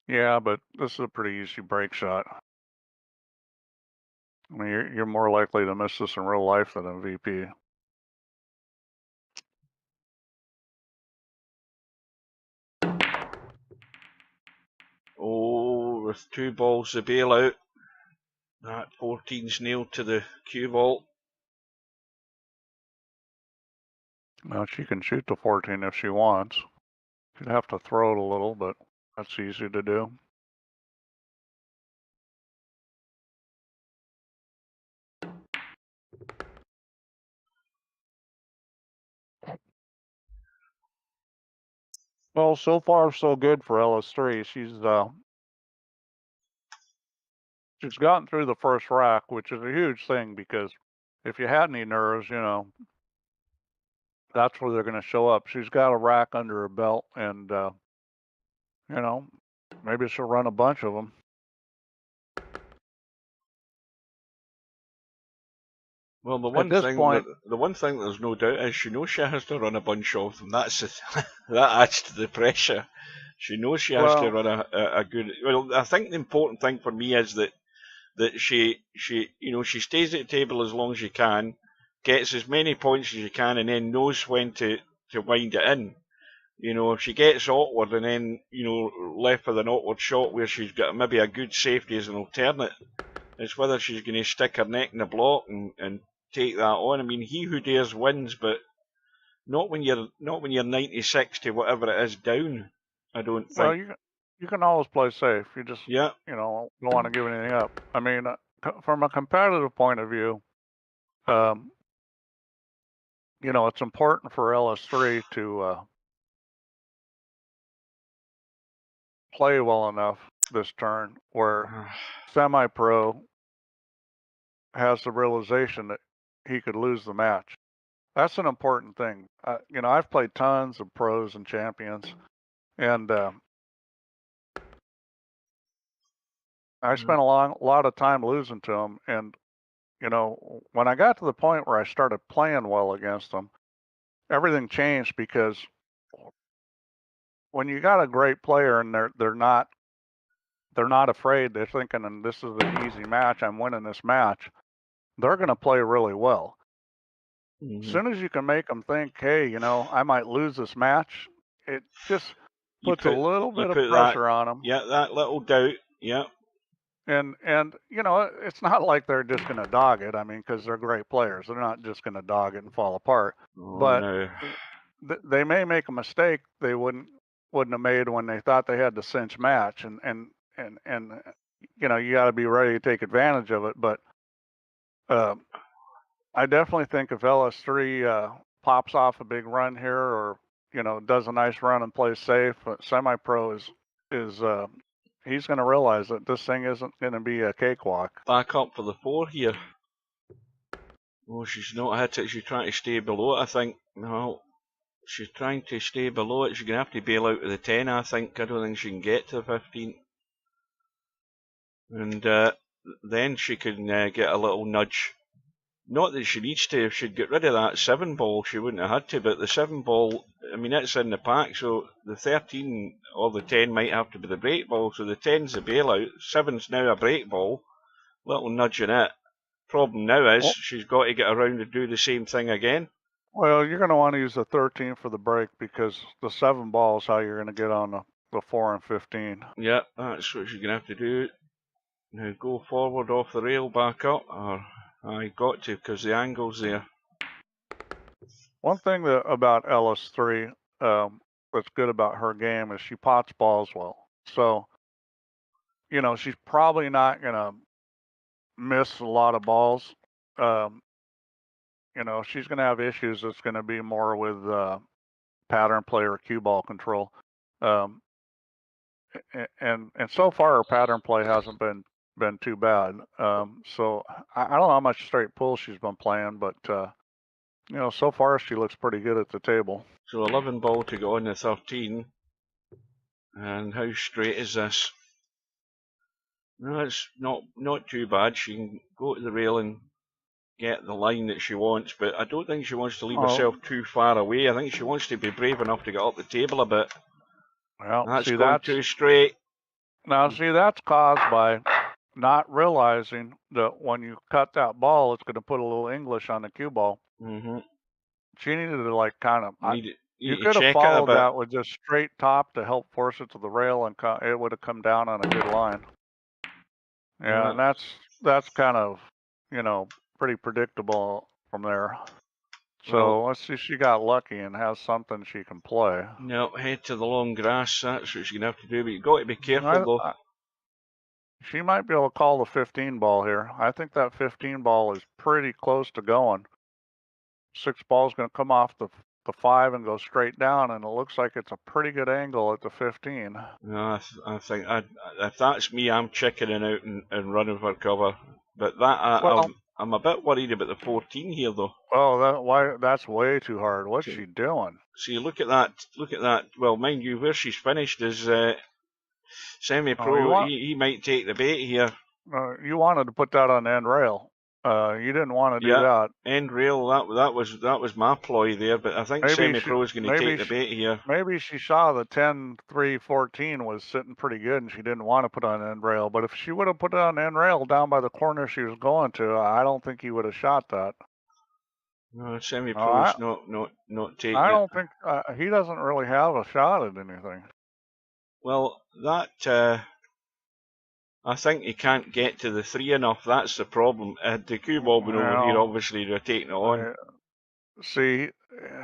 Yeah, but this is a pretty easy break shot. I mean, you're more likely to miss this in real life than in VP. Oh, with 2 balls to bail out. That 14's nailed to the cue ball. Now, she can shoot the 14 if she wants. She'd have to throw it a little, but that's easy to do. Well, so far so good for LS3. She's gotten through the first rack, which is a huge thing because if you had any nerves, you know, that's where they're going to show up. She's got a rack under her belt, and you know, maybe she'll run a bunch of them. Well, the one thing there's no doubt is she knows she has to run a bunch of them. That adds to the pressure. She knows she has to run a good. Well, I think the important thing for me is that she stays at the table as long as she can, gets as many points as she can, and then knows when to wind it in. If she gets awkward and then left with an awkward shot where she's got maybe a good safety as an alternate, it's whether she's going to stick her neck in the block and take that on. I mean, he who dares wins, but not when you're 96 to whatever it is down. I don't think. Well, you can always play safe. You just don't want to give anything up. I mean, from a competitive point of view, it's important for LS3 to play well enough this turn where Semipro has the realization that he could lose the match. That's an important thing. I've played tons of pros and champions, and I spent a lot of time losing to them. And when I got to the point where I started playing well against them, everything changed, because when you got a great player and they're not afraid, they're thinking, and this is an easy match, I'm winning this match, they're going to play really well. As soon as you can make them think, hey, I might lose this match, it just puts a little bit of pressure on them. Yeah, that little doubt. Yeah. And it's not like they're just going to dog it. I mean, because they're great players. They're not just going to dog it and fall apart. But they may make a mistake they wouldn't have made when they thought they had the cinch match. And you got to be ready to take advantage of it. But I definitely think if LS3 pops off a big run here, or does a nice run and plays safe, Semipro is he's going to realize that this thing isn't going to be a cakewalk. Back up for the 4 here. Oh, she's not hit it. She's trying to stay below it, I think. No, she's trying to stay below it. She's going to have to bail out of the 10, I think. I don't think she can get to the 15. And then she can get a little nudge. Not that she needs to. If she'd get rid of that 7 ball, she wouldn't have had to. But the 7 ball, I mean, it's in the pack, so the 13 or the 10 might have to be the break ball. So the 10's the bailout. 7's now a break ball. Little nudge in it. Problem now is she's got to get around and do the same thing again. Well, you're going to want to use the 13 for the break, because the 7 ball is how you're going to get on the 4 and 15. Yeah, that's what she's going to have to do. Now go forward off the rail, back up, or I got to, because the angle's there. One thing about LS3 that's good about her game is she pots balls well. So, she's probably not going to miss a lot of balls. She's going to have issues. It's going to be more with pattern play or cue ball control. And so far her pattern play hasn't been too bad. So I don't know how much straight pull she's been playing, but so far she looks pretty good at the table. So 11 ball to go on the 13. And how straight is this? No, it's not too bad. She can go to the rail and get the line that she wants, but I don't think she wants to leave herself too far away. I think she wants to be brave enough to get up the table a bit. Well, that's going too straight. Now, see, that's caused by not realizing that when you cut that ball, it's going to put a little English on the cue ball. Mm-hmm. She needed to you could have followed that with just straight top to help force it to the rail, and it would have come down on a good line. Yeah, and that's kind of, pretty predictable from there. So let's see if she got lucky and has something she can play. No, head to the long grass. That's what she's going to have to do, but you've got to be careful, though. She might be able to call the 15 ball here. I think that 15 ball is pretty close to going. 6 ball's going to come off the 5 and go straight down, and it looks like it's a pretty good angle at the 15. No, I think if that's me, I'm chickening out and running for cover. But I'm a bit worried about the 14 here, though. Oh, that's way too hard. What's she doing? See, look at that. Well, mind you, where she's finished is Semipro. He might take the bait here. You wanted to put that on the end rail. You didn't want to do that. End rail. That was my ploy there, but I think Semipro is going to take the bait here. Maybe she saw the 10-3-14 was sitting pretty good, and she didn't want to put on end rail. But if she would have put it on end rail down by the corner she was going to, I don't think he would have shot that. No, Semipro's not taking it. I don't think he doesn't really have a shot at anything. Well, that. I think he can't get to the 3 enough. That's the problem. Had the cue ball been over here, obviously they're taking it on. See,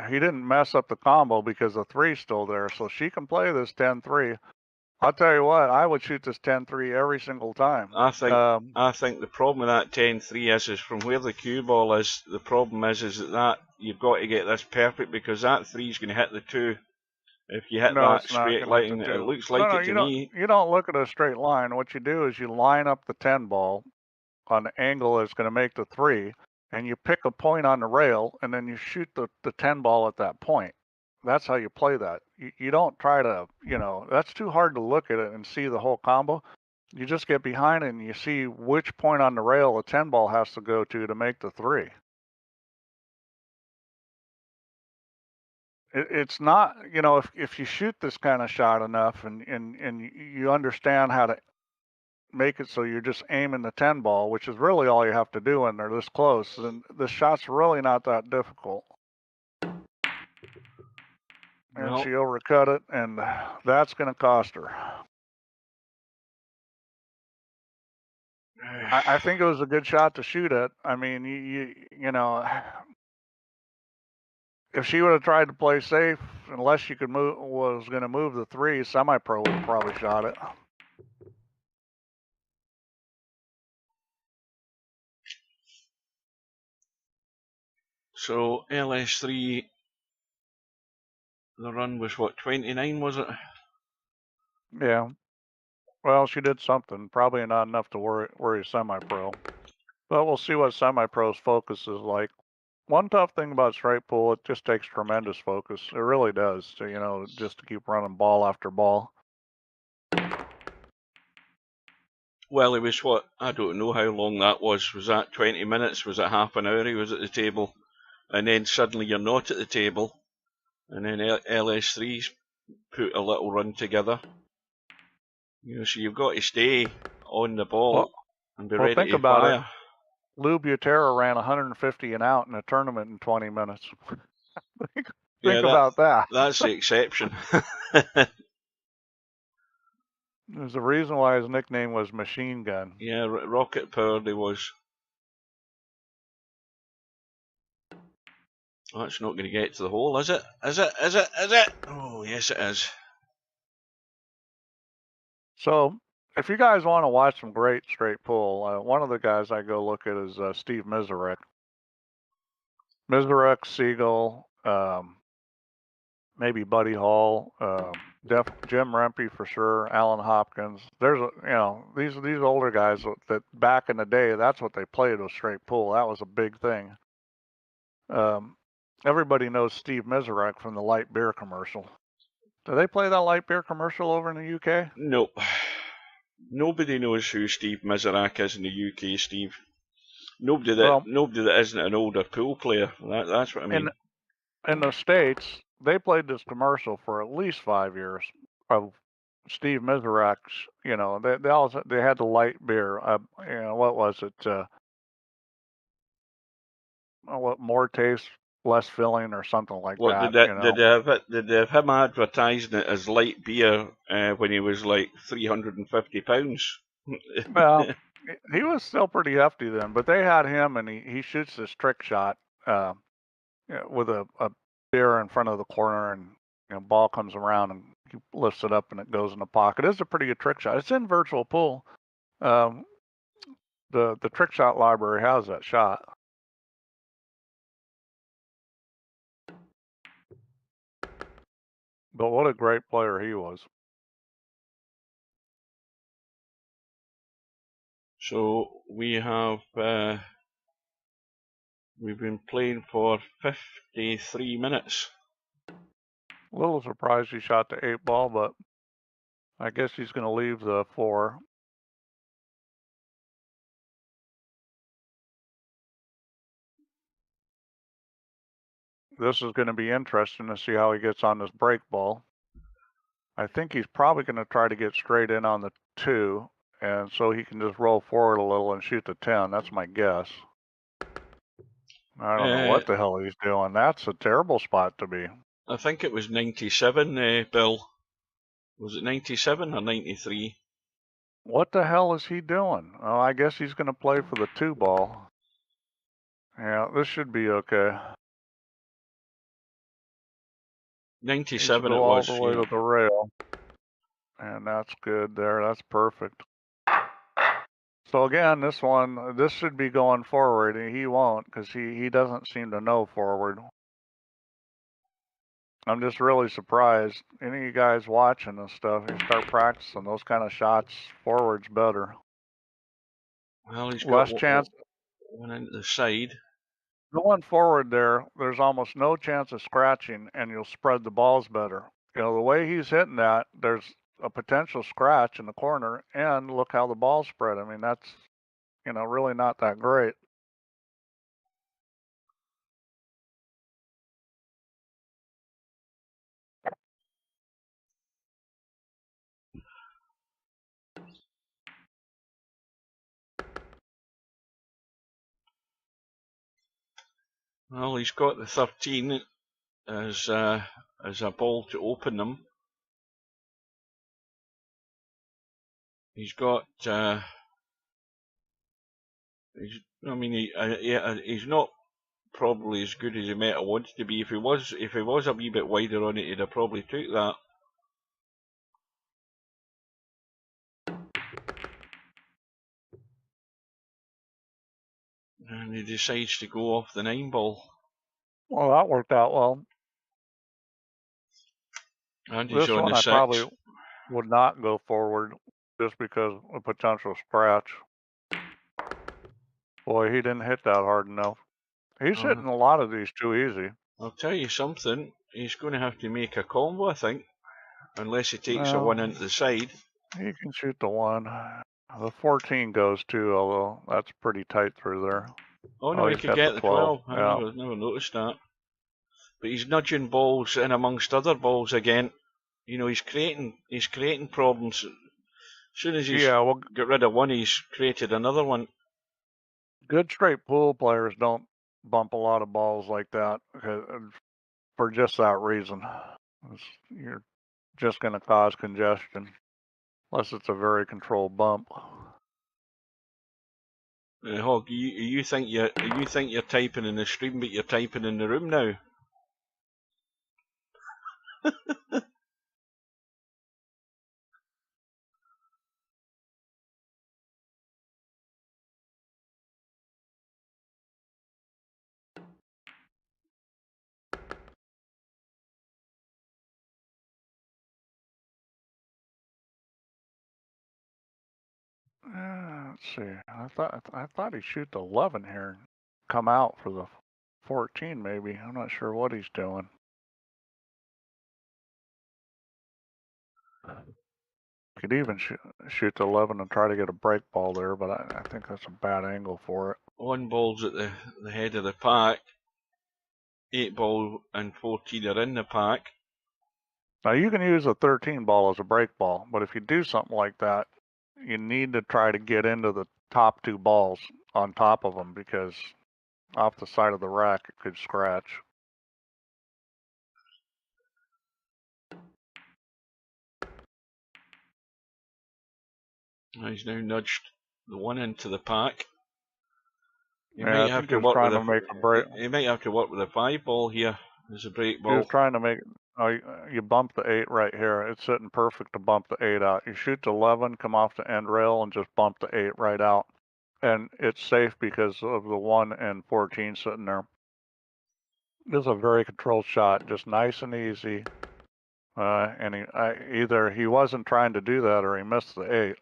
he didn't mess up the combo because the 3's still there, so she can play this 10-3. I'll tell you what, I would shoot this 10-3 every single time. I think the problem with that 10-3 is from where the cue ball is. The problem is that you've got to get this perfect because that 3 is going to hit the 2. If you hit that straight line, it looks like it to me. You don't look at a straight line. What you do is you line up the 10 ball on the angle that's going to make the 3, and you pick a point on the rail, and then you shoot the 10 ball at that point. That's how you play that. You don't try to, that's too hard to look at it and see the whole combo. You just get behind it and you see which point on the rail the 10 ball has to go to make the 3. It's not, if you shoot this kind of shot enough and you understand how to make it so you're just aiming the 10 ball, which is really all you have to do when they're this close, then the shot's really not that difficult. And she overcut it, and that's going to cost her. I think it was a good shot to shoot at. I mean, if she would have tried to play safe, unless she was going to move the 3, Semipro would have probably shot it. So LS3, the run was what, 29, was it? Yeah. Well, she did something. Probably not enough to worry Semipro. But we'll see what Semipro's focus is like. One tough thing about straight pool, it just takes tremendous focus. It really does, just to keep running ball after ball. Well, it was what? I don't know how long that was. Was that 20 minutes? Was it half an hour he was at the table? And then suddenly you're not at the table. And then LS3's put a little run together. So you've got to stay on the ball and be ready to fire. Lou Butera ran 150 and out in a tournament in 20 minutes. think about that. That's the exception. There's a reason why his nickname was Machine Gun. Yeah, rocket powered he was. Oh, that's not going to get to the hole, is it? Is it? Oh, yes it is. So, if you guys want to watch some great straight pool, one of the guys I go look at is Steve Mizarek. Mizarek, Siegel, maybe Buddy Hall, Jim Rempe for sure, Alan Hopkins. There's these older guys that back in the day, that's what they played was straight pool. That was a big thing. Everybody knows Steve Mizarek from the light beer commercial. Do they play that light beer commercial over in the UK? No. Nobody knows who Steve Mizarek is in the UK, Steve. Nobody that isn't an older pool player. That's what I mean. In the States, they played this commercial for at least 5 years of Steve Mizarek's. They had the light beer. What was it? What more taste, less filling, or something like that. Did they have him advertising it as light beer when he was like 350 pounds? Well, he was still pretty hefty then, but they had him, and he shoots this trick shot with a beer in front of the corner, and ball comes around and he lifts it up and it goes in the pocket. It's a pretty good trick shot. It's in virtual pool. The trick shot library has that shot. But what a great player he was. So we have we've been playing for 53 minutes. A little surprised he shot the 8 ball, but I guess he's going to leave the 4. this is going to be interesting to see how he gets on this break ball. I think he's probably going to try to get straight in on the 2, and so he can just roll forward a little and shoot the 10. That's my guess. I don't know what the hell he's doing. That's a terrible spot to be. I think it was 97, Bill. Was it 97 or 93? What the hell is he doing? Oh, I guess he's going to play for the 2 ball. Yeah, this should be okay. 97 it was. All the way to the rail. And that's good there. That's perfect. So again, this should be going forward, and he won't because he doesn't seem to know forward. I'm just really surprised. Any of you guys watching this stuff, you start practicing those kind of shots, forward's better. Well, he's got less chance. One into the side. Going forward there's almost no chance of scratching, and you'll spread the balls better. You know, the way he's hitting that, there's a potential scratch in the corner, and look how the ball's spread. I mean, that's, you know, really not that great. Well, he's got the 13 as a ball to open them. He's got. He's not probably as good as he might have wanted to be. If he was a wee bit wider on it, he'd have probably took that. And he decides to go off the 9 ball. Well, that worked out well. And he's this on one the I 6. probably would not go forward just because of potential scratch. Boy, he didn't hit that hard enough. He's hitting a lot of these too easy. I'll tell you something. He's going to have to make a combo, I think, unless he takes a 1 into the side. He can shoot the 1. The 14 goes too, although that's pretty tight through there. Oh no, he could get the 12. Yeah. I never noticed that. But he's nudging balls in amongst other balls again. You know, he's creating problems. As soon as he's got rid of one, he's created another one. Good straight pool players don't bump a lot of balls like that for just that reason. You're just going to cause congestion, unless it's a very controlled bump. Hog, you think you're typing in the stream, but you're typing in the room now. Let's see. I thought he'd shoot the 11 here and come out for the 14 maybe. I'm not sure what he's doing. Could even shoot the 11 and try to get a break ball there, but I think that's a bad angle for it. 1 ball's at the head of the pack. 8 ball and 14 are in the pack. Now you can use a 13 ball as a break ball, but if you do something like that, you need to try to get into the top 2 balls on top of them, because off the side of the rack it could scratch. He's now nudged the 1 into the pack. He might have to work with He might have to work with a 5 ball here as a break ball. He was trying to make. You bump the 8 right here. It's sitting perfect to bump the 8 out. You shoot the 11, come off the end rail, and just bump the 8 right out. And it's safe because of the 1 and 14 sitting there. This is a very controlled shot, just nice and easy. And either he wasn't trying to do that or he missed the 8.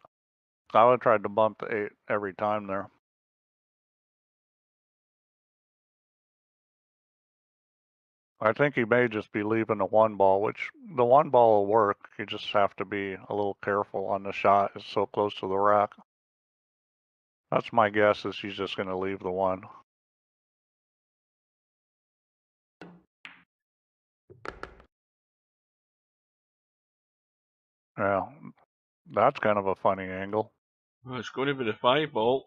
I would have tried to bump the 8 every time there. I think he may just be leaving the 1 ball, which the 1 ball will work. You just have to be a little careful on the shot. It's so close to the rack. That's my guess, is he's just going to leave the 1. Yeah, that's kind of a funny angle. Well, it's going to be the 5 ball.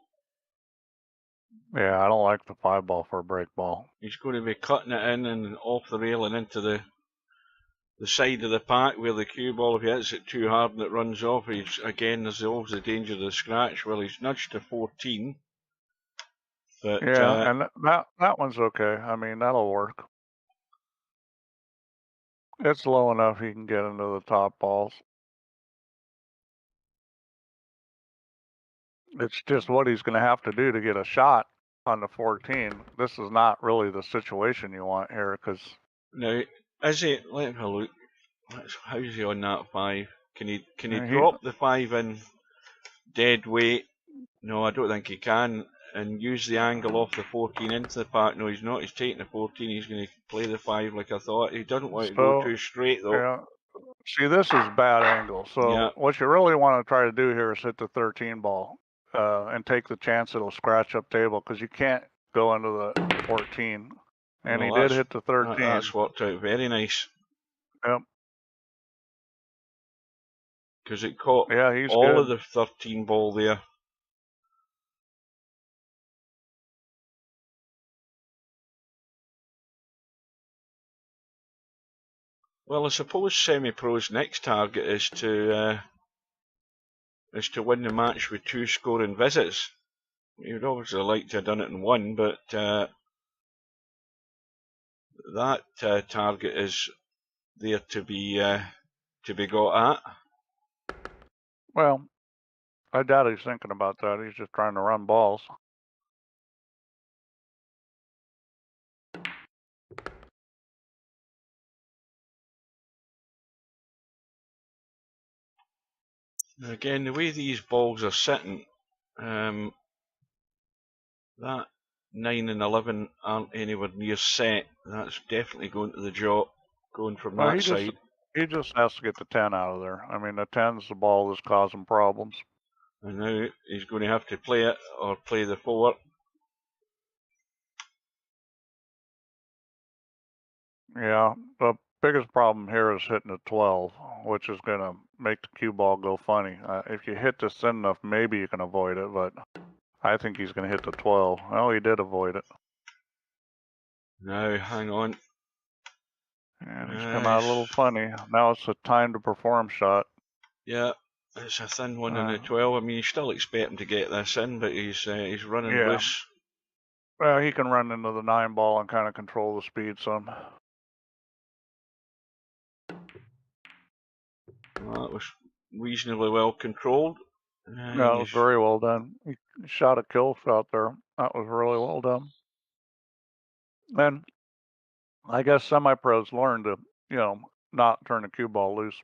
Yeah, I don't like the 5 ball for a break ball. He's going to be cutting it in and off the rail and into the side of the pack where the cue ball, if he hits it too hard and it runs off, again, there's always the danger of the scratch. Well, he's nudged to 14. But, yeah, and that one's okay. I mean, that'll work. It's low enough he can get into the top balls. It's just what he's going to have to do to get a shot on the 14. This is not really the situation you want here, because now, is he? Let me look. How's he on that 5? Can he drop the 5 in dead weight? No, I don't think he can. And use the angle off the 14 into the pack. No, he's not. He's taking the 14. He's going to play the 5 like I thought. He doesn't want to go too straight though. Yeah. See, this is bad angle. So yeah. What you really want to try to do here is hit the 13 ball and take the chance it'll scratch up table, because you can't go into the 14. And he did hit the 13. That's worked out very nice. Yep. Because it caught he's all good. of the 13 ball there. Well, I suppose Semi-Pro's next target is to win the match with 2 scoring visits. You'd obviously like to have done it in 1, but that target is there to be got at. Well, I doubt he's thinking about that. He's just trying to run balls. Again, the way these balls are sitting, that 9 and 11 aren't anywhere near set. That's definitely going to the jaw, going from that side. He just has to get the 10 out of there. I mean, the 10's the ball that's causing problems. And now he's going to have to play it or play the 4. Yeah, the biggest problem here is hitting the 12, which is going to make the cue ball go funny. If you hit this thin enough, maybe you can avoid it, but I think he's going to hit the 12. Well, he did avoid it. Now, hang on. And he's come out a little funny. Now it's a time to perform shot. Yeah, it's a thin one in the 12. I mean, you still expect him to get this in, but he's running loose. Well, he can run into the 9 ball and kind of control the speed some. Well, that was reasonably well controlled. No, it was very well done. He shot a kill shot there. That was really well done. And I guess semi-pros learned to, not turn the cue ball loose.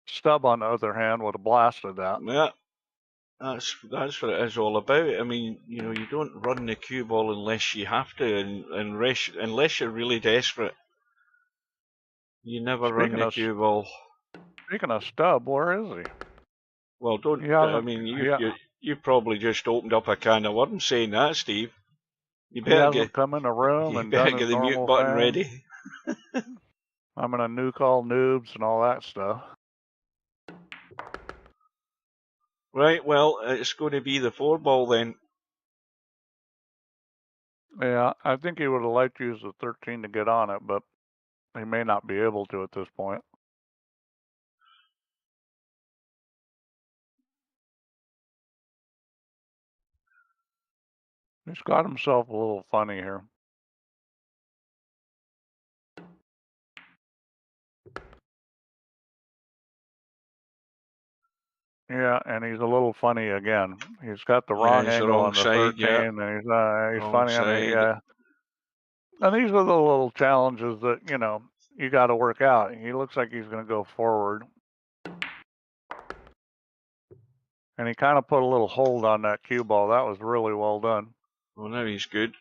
Stubb, on the other hand, would have blasted that. Yeah, that's what it is all about. I mean, you don't run the cue ball unless you have to, and unless you're really desperate. You never run the cue ball. Speaking of Stubb, where is he? Well, don't. I mean, you probably just opened up a can of worms saying that, Steve. You better come in the room and get the mute button ready. I'm gonna nuke all noobs and all that stuff. Right. Well, it's going to be the 4 ball then. Yeah, I think he would have liked to use the 13 to get on it, but he may not be able to at this point. He's got himself a little funny here. Yeah, and he's a little funny again. He's got the wrong angle on the 13, and he's funny. I mean, yeah. And these are the little challenges that, you got to work out. He looks like he's going to go forward. And he kind of put a little hold on that cue ball. That was really well done. Well, now he's good.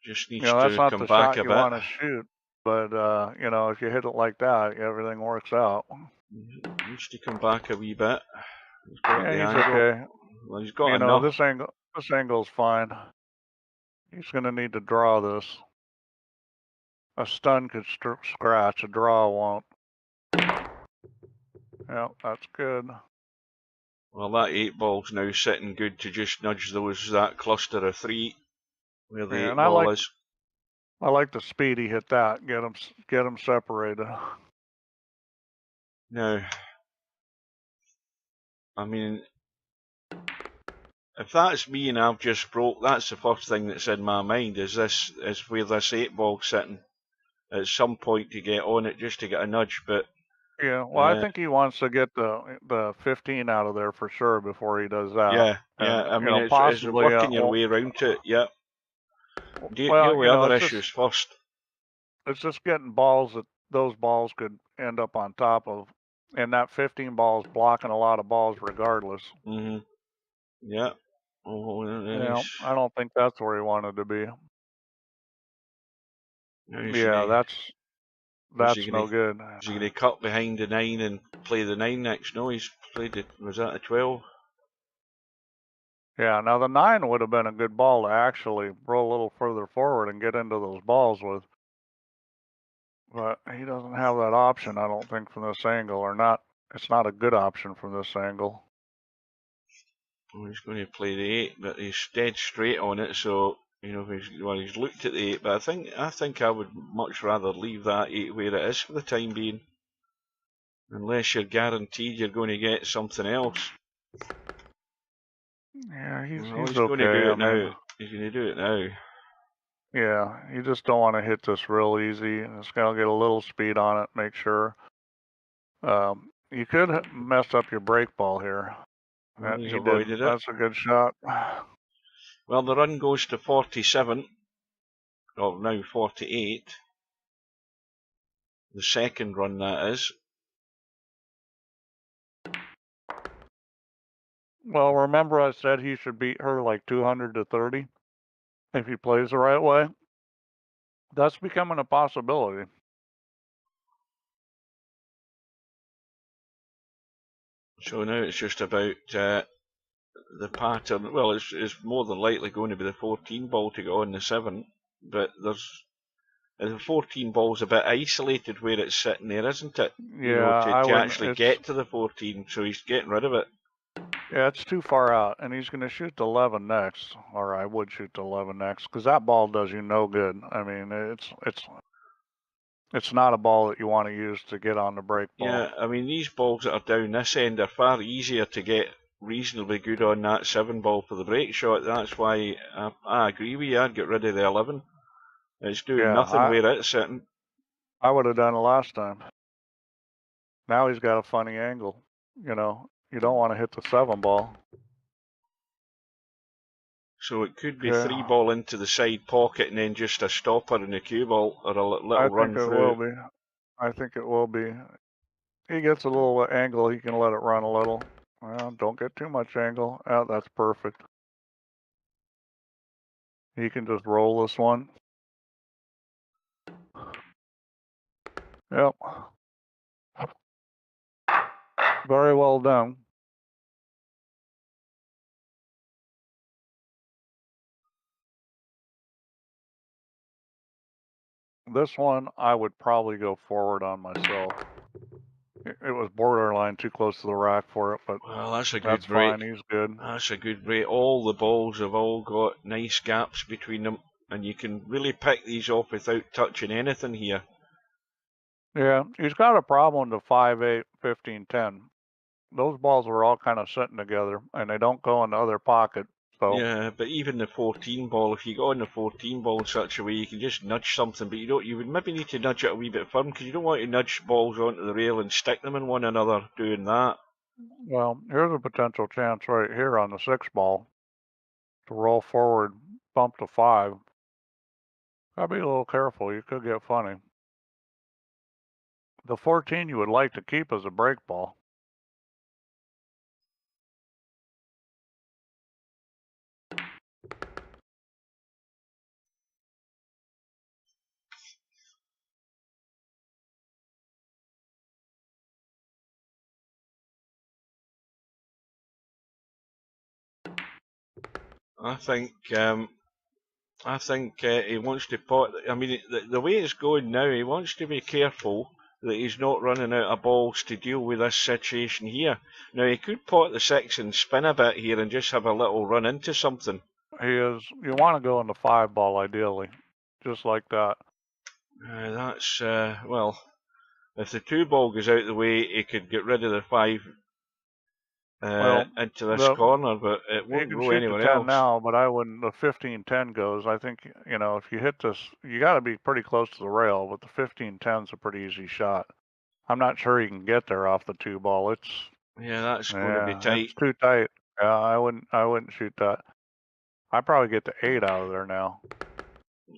Just needs that's to not come the back shot a you bit. want to shoot, but if you hit it like that, everything works out. Needs to come back a wee bit. He's okay. Well, he's got enough. This angle's fine. He's going to need to draw this. A stun could scratch, a draw won't. Yeah, that's good. Well, that 8 ball's now sitting good to just nudge that cluster of 3 where the 8 ball is. I like the speed he hit that. Get him separated. Now, I mean, if that's me and I've just broke, that's the first thing that's in my mind. Is where this 8 ball's sitting at some point to get on it, just to get a nudge. But yeah, well, I think he wants to get the 15 out of there for sure before he does that. Yeah. I mean, it's possibly working your way around to it. Yeah. Well, deal with other issues first. It's just getting balls that those balls could end up on top of, and that 15 ball is blocking a lot of balls regardless. Yeah. Oh, yeah, I don't think that's where he wanted to be. Yeah, that's no good. Is he going to cut behind the 9 and play the 9 next? No, he's played it. Was that a 12? Yeah, now the 9 would have been a good ball to actually roll a little further forward and get into those balls with. But he doesn't have that option, I don't think, from this angle, or not. It's not a good option from this angle. Well, he's going to play the 8, but he's dead straight on it, so you know he's looked at the 8. But I think I would much rather leave that 8 where it is for the time being, unless you're guaranteed you're going to get something else. Yeah, he's okay. going to do it now. He's going to do it now. Yeah, you just don't want to hit this real easy. It's going to get a little speed on it, make sure. You could mess up your break ball here. He's avoided it. That's a good shot. Well, the run goes to 47, or now 48. The second run, that is. Well, remember I said he should beat her like 200 to 30 if he plays the right way? That's becoming a possibility. So now it's just about the pattern. Well, it's more than likely going to be the 14 ball to go on the 7, but the 14 ball's a bit isolated where it's sitting there, isn't it? Yeah, to actually get to the 14, so he's getting rid of it. Yeah, it's too far out, and he's going to shoot the 11 next, or I would shoot the 11 next, because that ball does you no good. I mean, it's not a ball that you want to use to get on the break ball. Yeah, I mean, these balls that are down this end are far easier to get reasonably good on that 7 ball for the break shot. That's why I agree with you. I'd get rid of the 11. It's doing nothing where it's sitting. I would have done it last time. Now he's got a funny angle. You know, you don't want to hit the 7 ball. So it could be 3 ball into the side pocket and then just a stopper in the cue ball or a little run through. I think it will be. I think it will be. He gets a little angle, he can let it run a little. Well, don't get too much angle. Oh, that's perfect. He can just roll this one. Yep. Very well done. This one, I would probably go forward on myself. It was borderline too close to the rack for it, but well, that's a good break. Fine, he's good. That's a good break. All the balls have all got nice gaps between them, and you can really pick these off without touching anything here. Yeah, he's got a problem with the 5-8, 15-10. Those balls are all kind of sitting together, and they don't go in the other pocket. So yeah, but even the 14 ball, if you go on the 14 ball in such a way, you can just nudge something, but you would maybe need to nudge it a wee bit firm, because you don't want to nudge balls onto the rail and stick them in one another doing that. Well, here's a potential chance right here on the 6 ball to roll forward, bump to 5. Gotta be a little careful, you could get funny. The 14 you would like to keep as a break ball. I think he wants to pot. I mean, the way it's going now, he wants to be careful that he's not running out of balls to deal with this situation here. Now, he could pot the 6 and spin a bit here and just have a little run into something. You want to go in the 5 ball ideally, just like that. That's, well, if the 2 ball goes out the way, he could get rid of the 5 into this corner, but it won't go anywhere else. Now, but I wouldn't. The 15-10 goes. I think, you know, if you hit this, you got to be pretty close to the rail, but the 15-10's a pretty easy shot. I'm not sure you can get there off the 2 ball. Yeah, that's going to be tight. It's too tight. Yeah, I wouldn't shoot that. I'd probably get the 8 out of there now.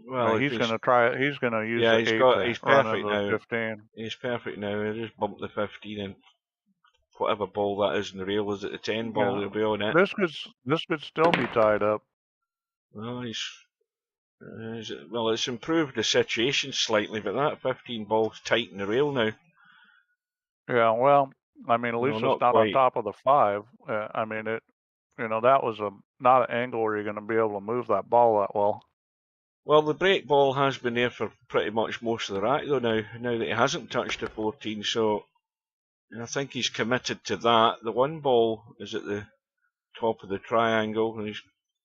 Well, he's going to try it. He's going to use the 8 he's perfect now. 15. He's perfect now. He'll just bump the 15 and whatever ball that is in the rail is at the 10 ball. He'll be on it. This could still be tied up. Well, it's improved the situation slightly, but that 15 ball's tight in the rail now. Yeah, well, I mean, at least it's not on top of the 5. I mean, that was not an angle where you're going to be able to move that ball that well. Well, the break ball has been there for pretty much most of the rack, though, now that he hasn't touched the 14, so I think he's committed to that. The 1 ball is at the top of the triangle, and he's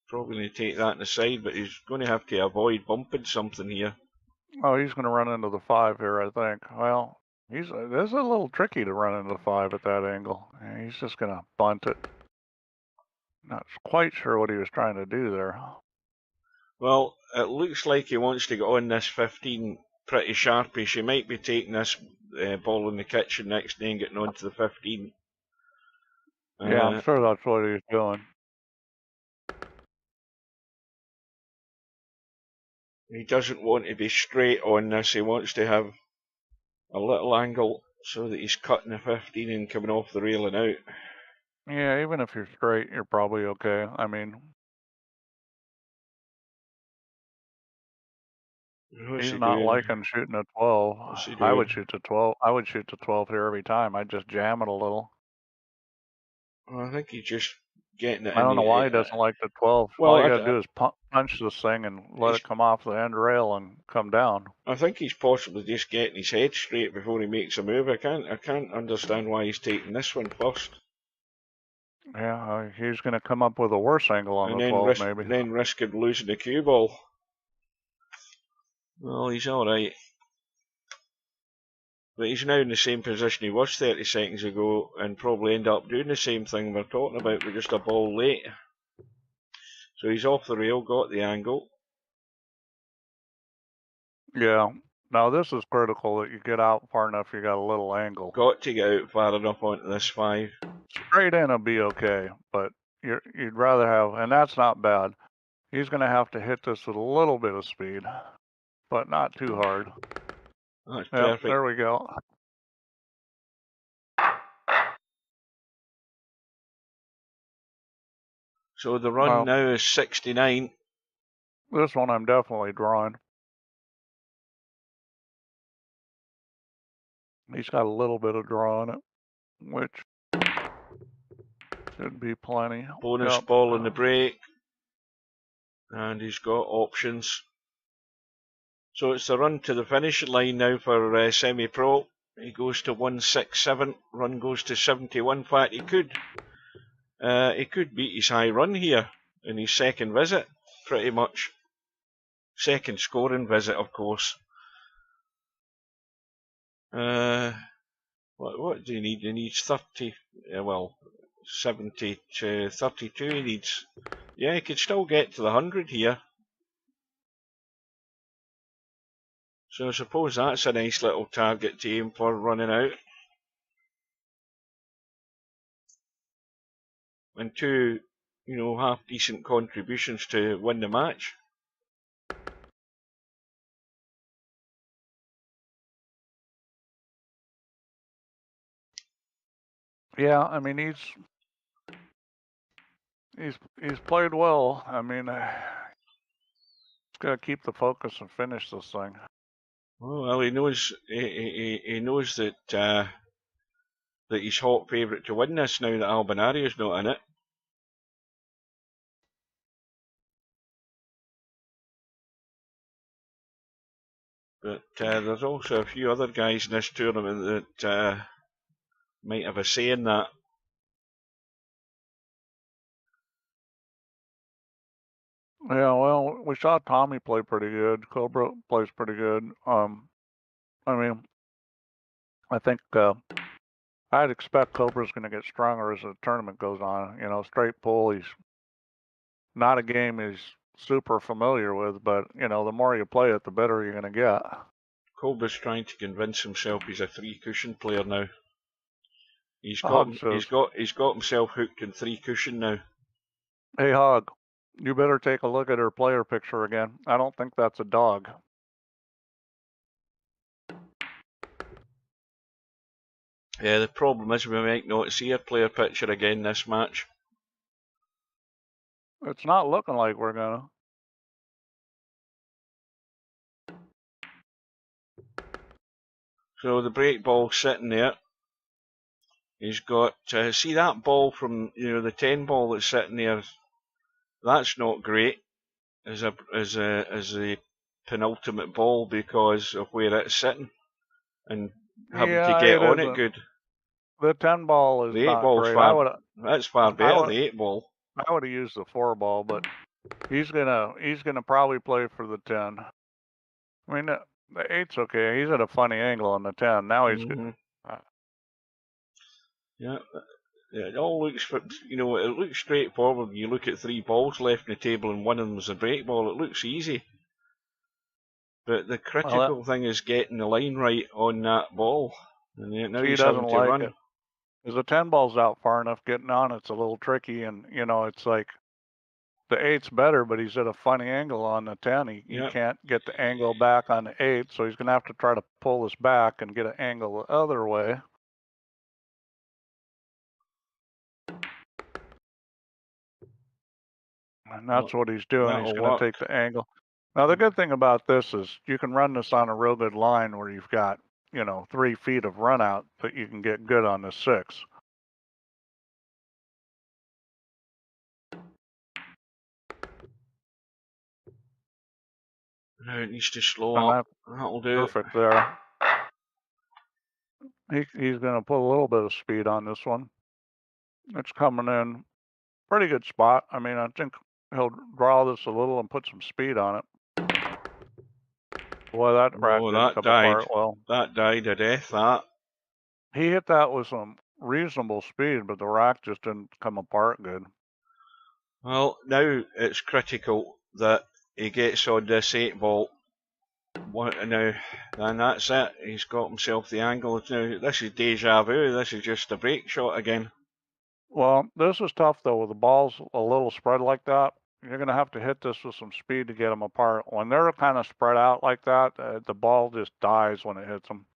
probably going to take that in the side, but he's going to have to avoid bumping something here. Oh, he's going to run into the 5 here, I think. Well, this is a little tricky to run into the 5 at that angle. He's just going to bunt it. Not quite sure what he was trying to do there. Well, it looks like he wants to get on this 15 pretty sharpish. He might be taking this ball in the kitchen next day and getting onto the 15. Yeah, I'm sure that's what he's doing. He doesn't want to be straight on this. He wants to have a little angle so that he's cutting the 15 and coming off the rail and out. Yeah, even if you're straight, you're probably okay. I mean, he's not liking shooting a 12. I would shoot the 12. I would shoot the 12 here every time. I'd just jam it a little. Well, I think he's just getting it. I don't know why he doesn't like the 12. Well, all you got to do is punch this thing and let it come off the end rail and come down. I think he's possibly just getting his head straight before he makes a move. I can't understand why he's taking this one first. Yeah, he's going to come up with a worse angle on the 12, maybe. And then risking losing the cue ball. Well, he's alright. But he's now in the same position he was 30 seconds ago and probably end up doing the same thing we're talking about with just a ball late. So he's off the rail, got the angle. Yeah. Now this is critical that you get out far enough you got a little angle. Got to get out far enough onto this 5. Straight in will be okay, but you'd rather have, and that's not bad. He's going to have to hit this with a little bit of speed, but not too hard. That's perfect. There we go. So the run now is 69. This one I'm definitely drawing. He's got a little bit of draw on it, which should be plenty. Bonus ball in the break. And he's got options. So it's the run to the finishing line now for Semi-Pro. He goes to 167. Run goes to 71. In fact, he could beat his high run here in his second visit, pretty much. Second scoring visit, of course. What do you need? He needs 30, 70 to 32 he needs. Yeah, he could still get to the 100 here. So I suppose that's a nice little target to aim for running out. And 2, half decent contributions to win the match. Yeah, I mean he's played well. I mean, he's got to keep the focus and finish this thing. Well, he knows that that he's hot favourite to win this now that Albinario's not in it. But there's also a few other guys in this tournament that might have a say in that. Yeah, well, we saw Tommy play pretty good. Cobra plays pretty good. I mean, I think I'd expect Cobra's going to get stronger as the tournament goes on. You know, straight pull, he's not a game he's super familiar with, but, you know, the more you play it, the better you're going to get. Cobra's trying to convince himself he's a 3-cushion player now. He's got himself hooked in 3-cushion now. Hey, Hog, you better take a look at her player picture again. I don't think that's a dog. Yeah, the problem is we might not see her player picture again this match. It's not looking like we're gonna. So the break ball sitting there. He's got see that ball from the 10 ball that's sitting there. That's not great as a penultimate ball because of where it's sitting and having to get on it good. The 10 ball is not great. That's far better. The 8 ball. I would have used the 4 ball, but he's gonna probably play for the 10. I mean, the 8's okay. He's at a funny angle on the 10. Now he's good. Yeah, it all looks, it looks straightforward when you look at 3 balls left on the table and one of them is a break ball. It looks easy. But the critical thing is getting the line right on that ball. And now he's having to run. It. Because the 10 ball's out far enough, getting on it's a little tricky, and it's like the 8's better, but he's at a funny angle on the 10. He can't get the angle back on the 8, so he's going to have to try to pull this back and get an angle the other way. And that's what he's doing. He's going to take the angle. Now, the good thing about this is you can run this on a real good line where you've got, 3 feet of run out, but you can get good on the 6. Now it needs to slow up. That'll do. Perfect there. He's going to put a little bit of speed on this one. It's coming in pretty good spot. I mean, I think he'll draw this a little and put some speed on it. Boy, that rack didn't come apart well. That died a death, that. He hit that with some reasonable speed, but the rack just didn't come apart good. Well, now it's critical that he gets on this 8 ball. Now, and that's it. He's got himself the angle. Now, this is deja vu. This is just a break shot again. Well, this is tough, though, with the balls a little spread like that. You're going to have to hit this with some speed to get them apart. When they're kind of spread out like that, the ball just dies when it hits them.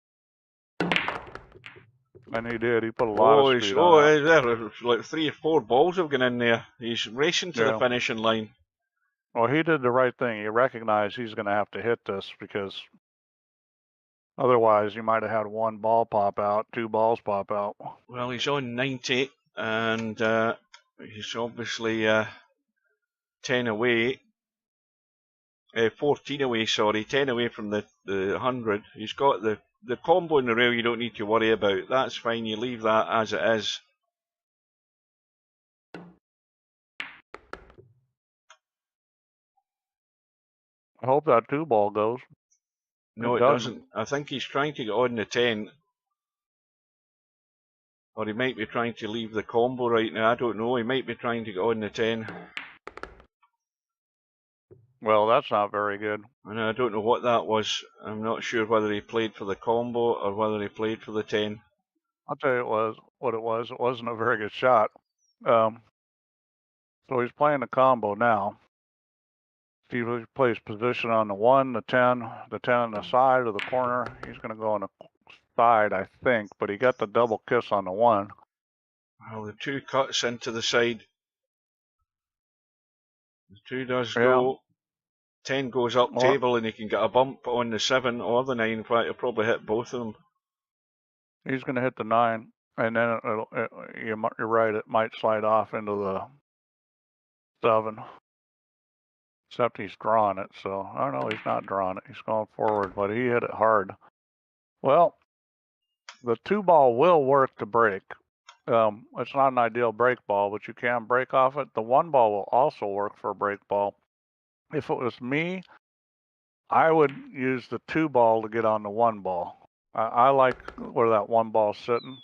And he did. He put a lot of speed on it. There, like 3 or 4 balls have gone in there. He's racing to the finishing line. Well, he did the right thing. He recognized he's going to have to hit this because otherwise you might have had 1 ball pop out, 2 balls pop out. Well, he's on 90 and he's obviously 10 away. 14 away, sorry. 10 away from the 100. He's got the combo in the rail you don't need to worry about. That's fine. You leave that as it is. I hope that 2 ball goes. No, it doesn't. I think he's trying to get on the 10. Or he might be trying to leave the combo right now. I don't know. He might be trying to get on the 10. Well, that's not very good. And I don't know what that was. I'm not sure whether he played for the combo or whether he played for the 10. I'll tell you what it was. It wasn't a very good shot. So he's playing the combo now. He plays position on the 1, the 10 on the side or the corner. He's going to go on the side, I think, but he got the double kiss on the 1. Well, the 2 cuts into the side. The 2 does go. 10 goes up table and he can get a bump on the 7 or the 9. In fact, he'll probably hit both of them. He's going to hit the 9, and then you're right, it might slide off into the 7. Except he's drawing it, so, oh no, he's not drawing it. He's going forward, but he hit it hard. Well, the 2-ball will work to break. It's not an ideal break ball, but you can break off it. The 1-ball will also work for a break ball. If it was me, I would use the 2-ball to get on the 1-ball. I like where that 1-ball's sitting.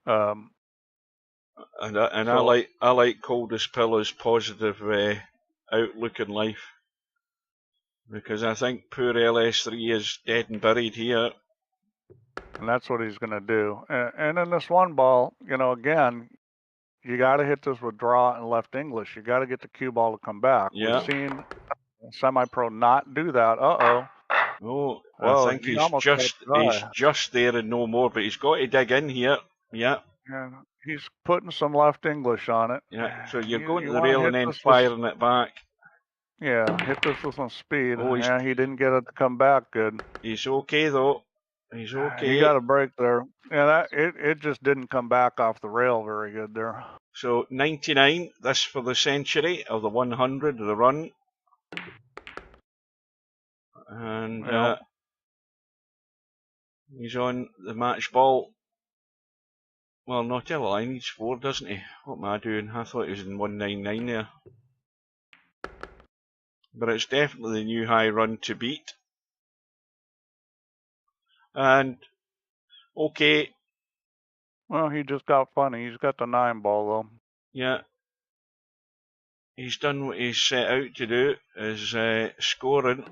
And so, I like Coldest Pillow's positive outlook in life, because I think poor LS3 is dead and buried here. And that's what he's going to do. And in this 1-ball, you know, again, you got to hit this with draw and left English. You got to get the cue ball to come back. Yeah. We've seen Semipro not do that. Uh-oh. Oh, Whoa, I think he's just there and no more, but he's got to dig in here. Yeah. And he's putting some left English on it. Yeah, so you're going to the rail and then firing it back. Yeah, hit this with some speed. Oh, yeah, he didn't get it to come back good. He's okay, though. He's okay. He got a break there. Yeah, it just didn't come back off the rail very good there. So 99, this for the century, of the 100, the run. And he's on the match ball. Well, not tell a lie, he needs 4, doesn't he? What am I doing? I thought he was in 199 there. But it's definitely the new high run to beat. And, okay. Well, he just got funny. He's got the 9-ball, though. Yeah. He's done what he's set out to do, is scoring.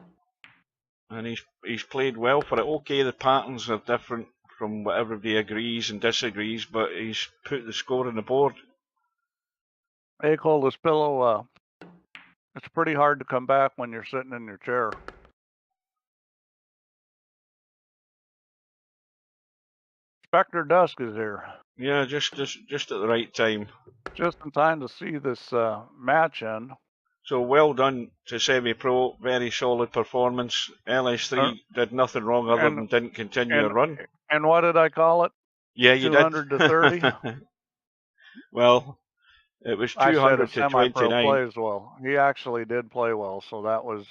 And he's played well for it. Okay, the patterns are different from what everybody agrees and disagrees, but he's put the score on the board. Hey, Coldest Pillow, it's pretty hard to come back when you're sitting in your chair. Spectre Dusk is here. Yeah, just at the right time. Just in time to see this match end. So well done to Semipro, very solid performance. LS3 did nothing wrong other than didn't continue a run. And what did I call it? Yeah, you 200 did. 200 to 30? Well, it was 200 to 29. Plays well. He actually did play well, so that was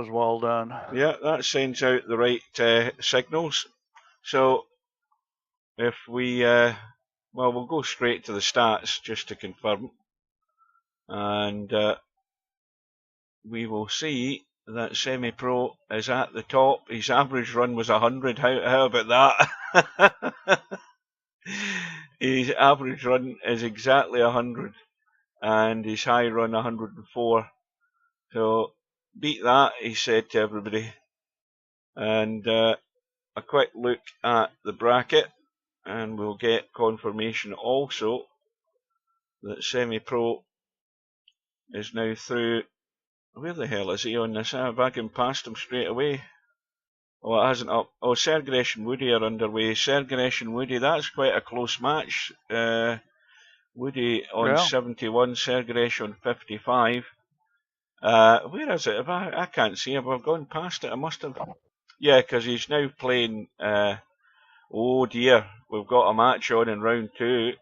well done. Yeah, that sends out the right signals. So if we, well, we'll go straight to the stats just to confirm. And we will see that Semipro is at the top. His average run was 100. How about that? His average run is exactly 100, and his high run 104. So beat that, he said to everybody. And a quick look at the bracket, and we'll get confirmation also that Semipro is now through. Where the hell is he on this? I've bagging past him straight away. Oh, it hasn't up. Oh, Sergeresh and Woody are underway. Sergeresh and Woody, that's quite a close match. Woody on 71, Sergeresh on 55. Where is it? I can't see him. I've gone past it. I must have. Yeah, because he's now playing. Oh dear, we've got a match on in round 2.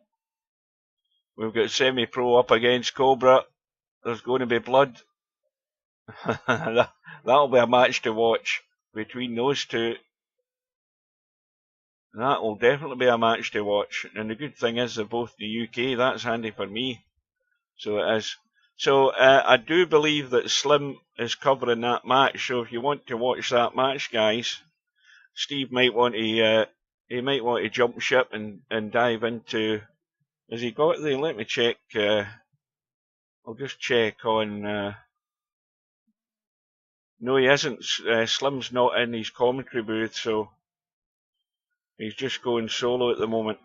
We've got Semipro up against Cobra. There's going to be blood. That'll be a match to watch between those two. That will definitely be a match to watch. And the good thing is they're both in the UK. That's handy for me. So it is. So I do believe that Slim is covering that match. So if you want to watch that match, guys, Steve might want to jump ship and dive into. Has he got the? Let me check. I'll just check on. No, he isn't. Slim's not in his commentary booth, so he's just going solo at the moment.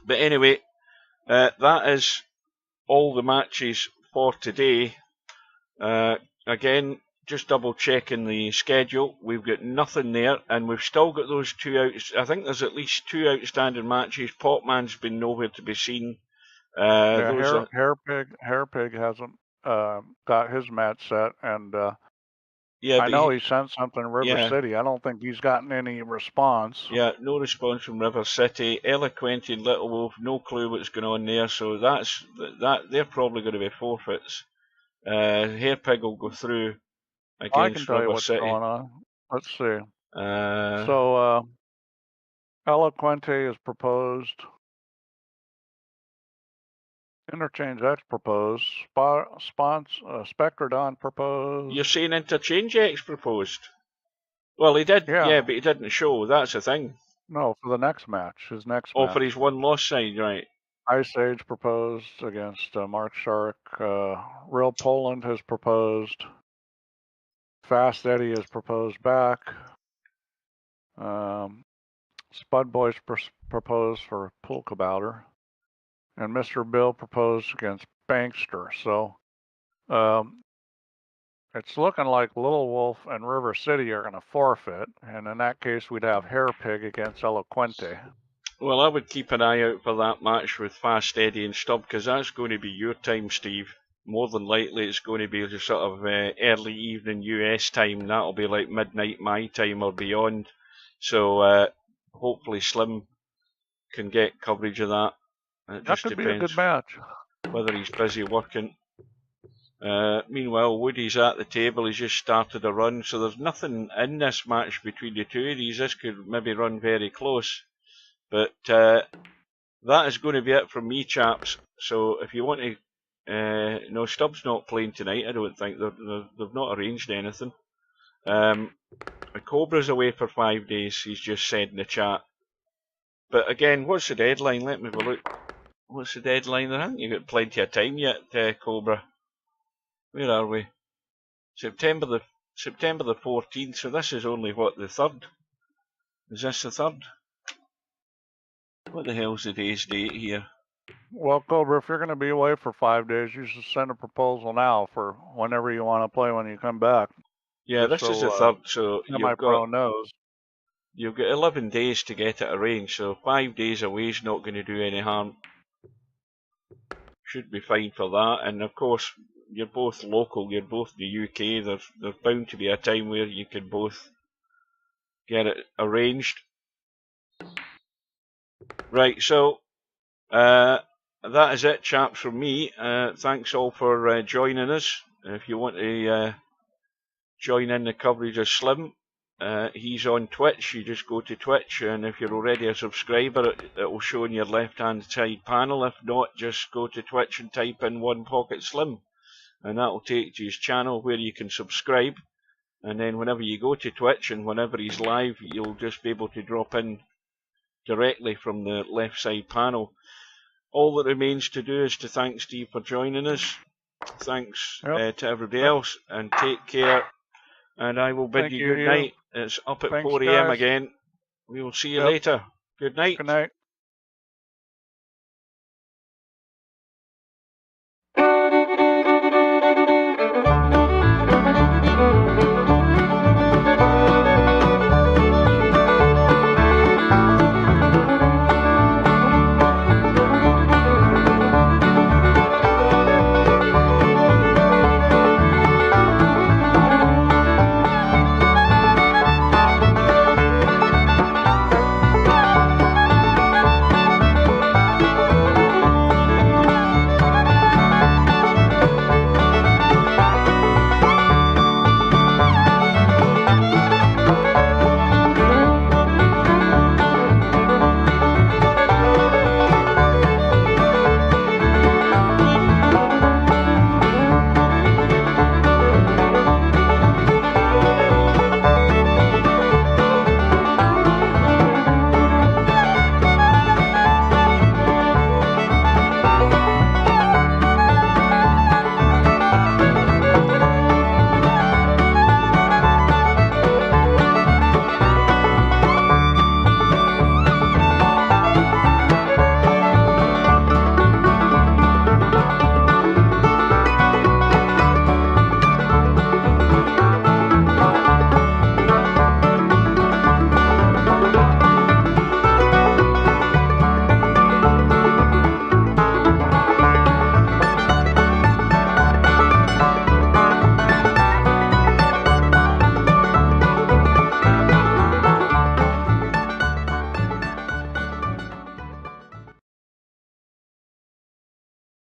But anyway, that is all the matches for today. Again, just double checking the schedule. We've got nothing there, and we've still got those 2 I think there's at least 2 outstanding matches. Popman's been nowhere to be seen. Hairpig hasn't got his match set, and Yeah, I know he sent something to River yeah. City. I don't think he's gotten any response. Yeah, no response from River City. Eloquent and Little Wolf, no clue what's going on there. So that they're probably going to be forfeits. Hairpig will go through against I can tell River you what's City. going on. Let's see. So Eloquente is proposed. Interchange X proposed. Spectrodon proposed. You're saying Interchange X proposed? Well, he did, yeah, but he didn't show. That's the thing. No, for the next match, his next match. match. For his one-loss side, right. Ice Age proposed against Mark Shark. Real Poland has proposed. Fast Eddie has proposed back. Spud Boys proposed for Poolkabouter. And Mr. Bill proposed against Bankster. So it's looking like Little Wolf and River City are going to forfeit. And in that case, we'd have Hairpig against Eloquente. Well, I would keep an eye out for that match with Fast Eddie and Stubb, because that's going to be your time, Steve. More than likely, it's going to be just sort of early evening US time. That'll be like midnight my time or beyond. So hopefully Slim can get coverage of that. It just that could depends be a good match. Whether he's busy working. Meanwhile, Woody's at the table. He's just started a run, so there's nothing in this match between the two of these. This could maybe run very close. But that is going to be it from me, chaps. So if you want to... no, Stubb's not playing tonight, I don't think. They've not arranged anything. Cobra's away for 5 days, he's just said in the chat. But again, what's the deadline? Let me have a look. What's the deadline? I think you've got plenty of time yet, Cobra. Where are we? September the 14th, so this is only, what, the 3rd? Is this the 3rd? What the hell's the day's date here? Well, Cobra, if you're going to be away for 5 days, you should send a proposal now for whenever you want to play when you come back. Yeah, this is the 3rd, so you've got 11 days to get it arranged, so 5 days away is not going to do any harm. Should be fine for that, and of course, you're both local, you're both in the UK, there's bound to be a time where you can both get it arranged. Right, so that is it, chaps, from me. Thanks all for joining us. If you want to join in the coverage of Slim, he's on Twitch. You just go to Twitch, and if you're already a subscriber, it will show in your left-hand side panel. If not, just go to Twitch and type in One Pocket Slim, and that will take you to his channel where you can subscribe. And then whenever you go to Twitch and whenever he's live, you'll just be able to drop in directly from the left side panel. All that remains to do is to thank Steve for joining us. Thanks to everybody else, and take care. And I will bid you good night. It's up at 4 AM again. We will see you later. Good night. Good night.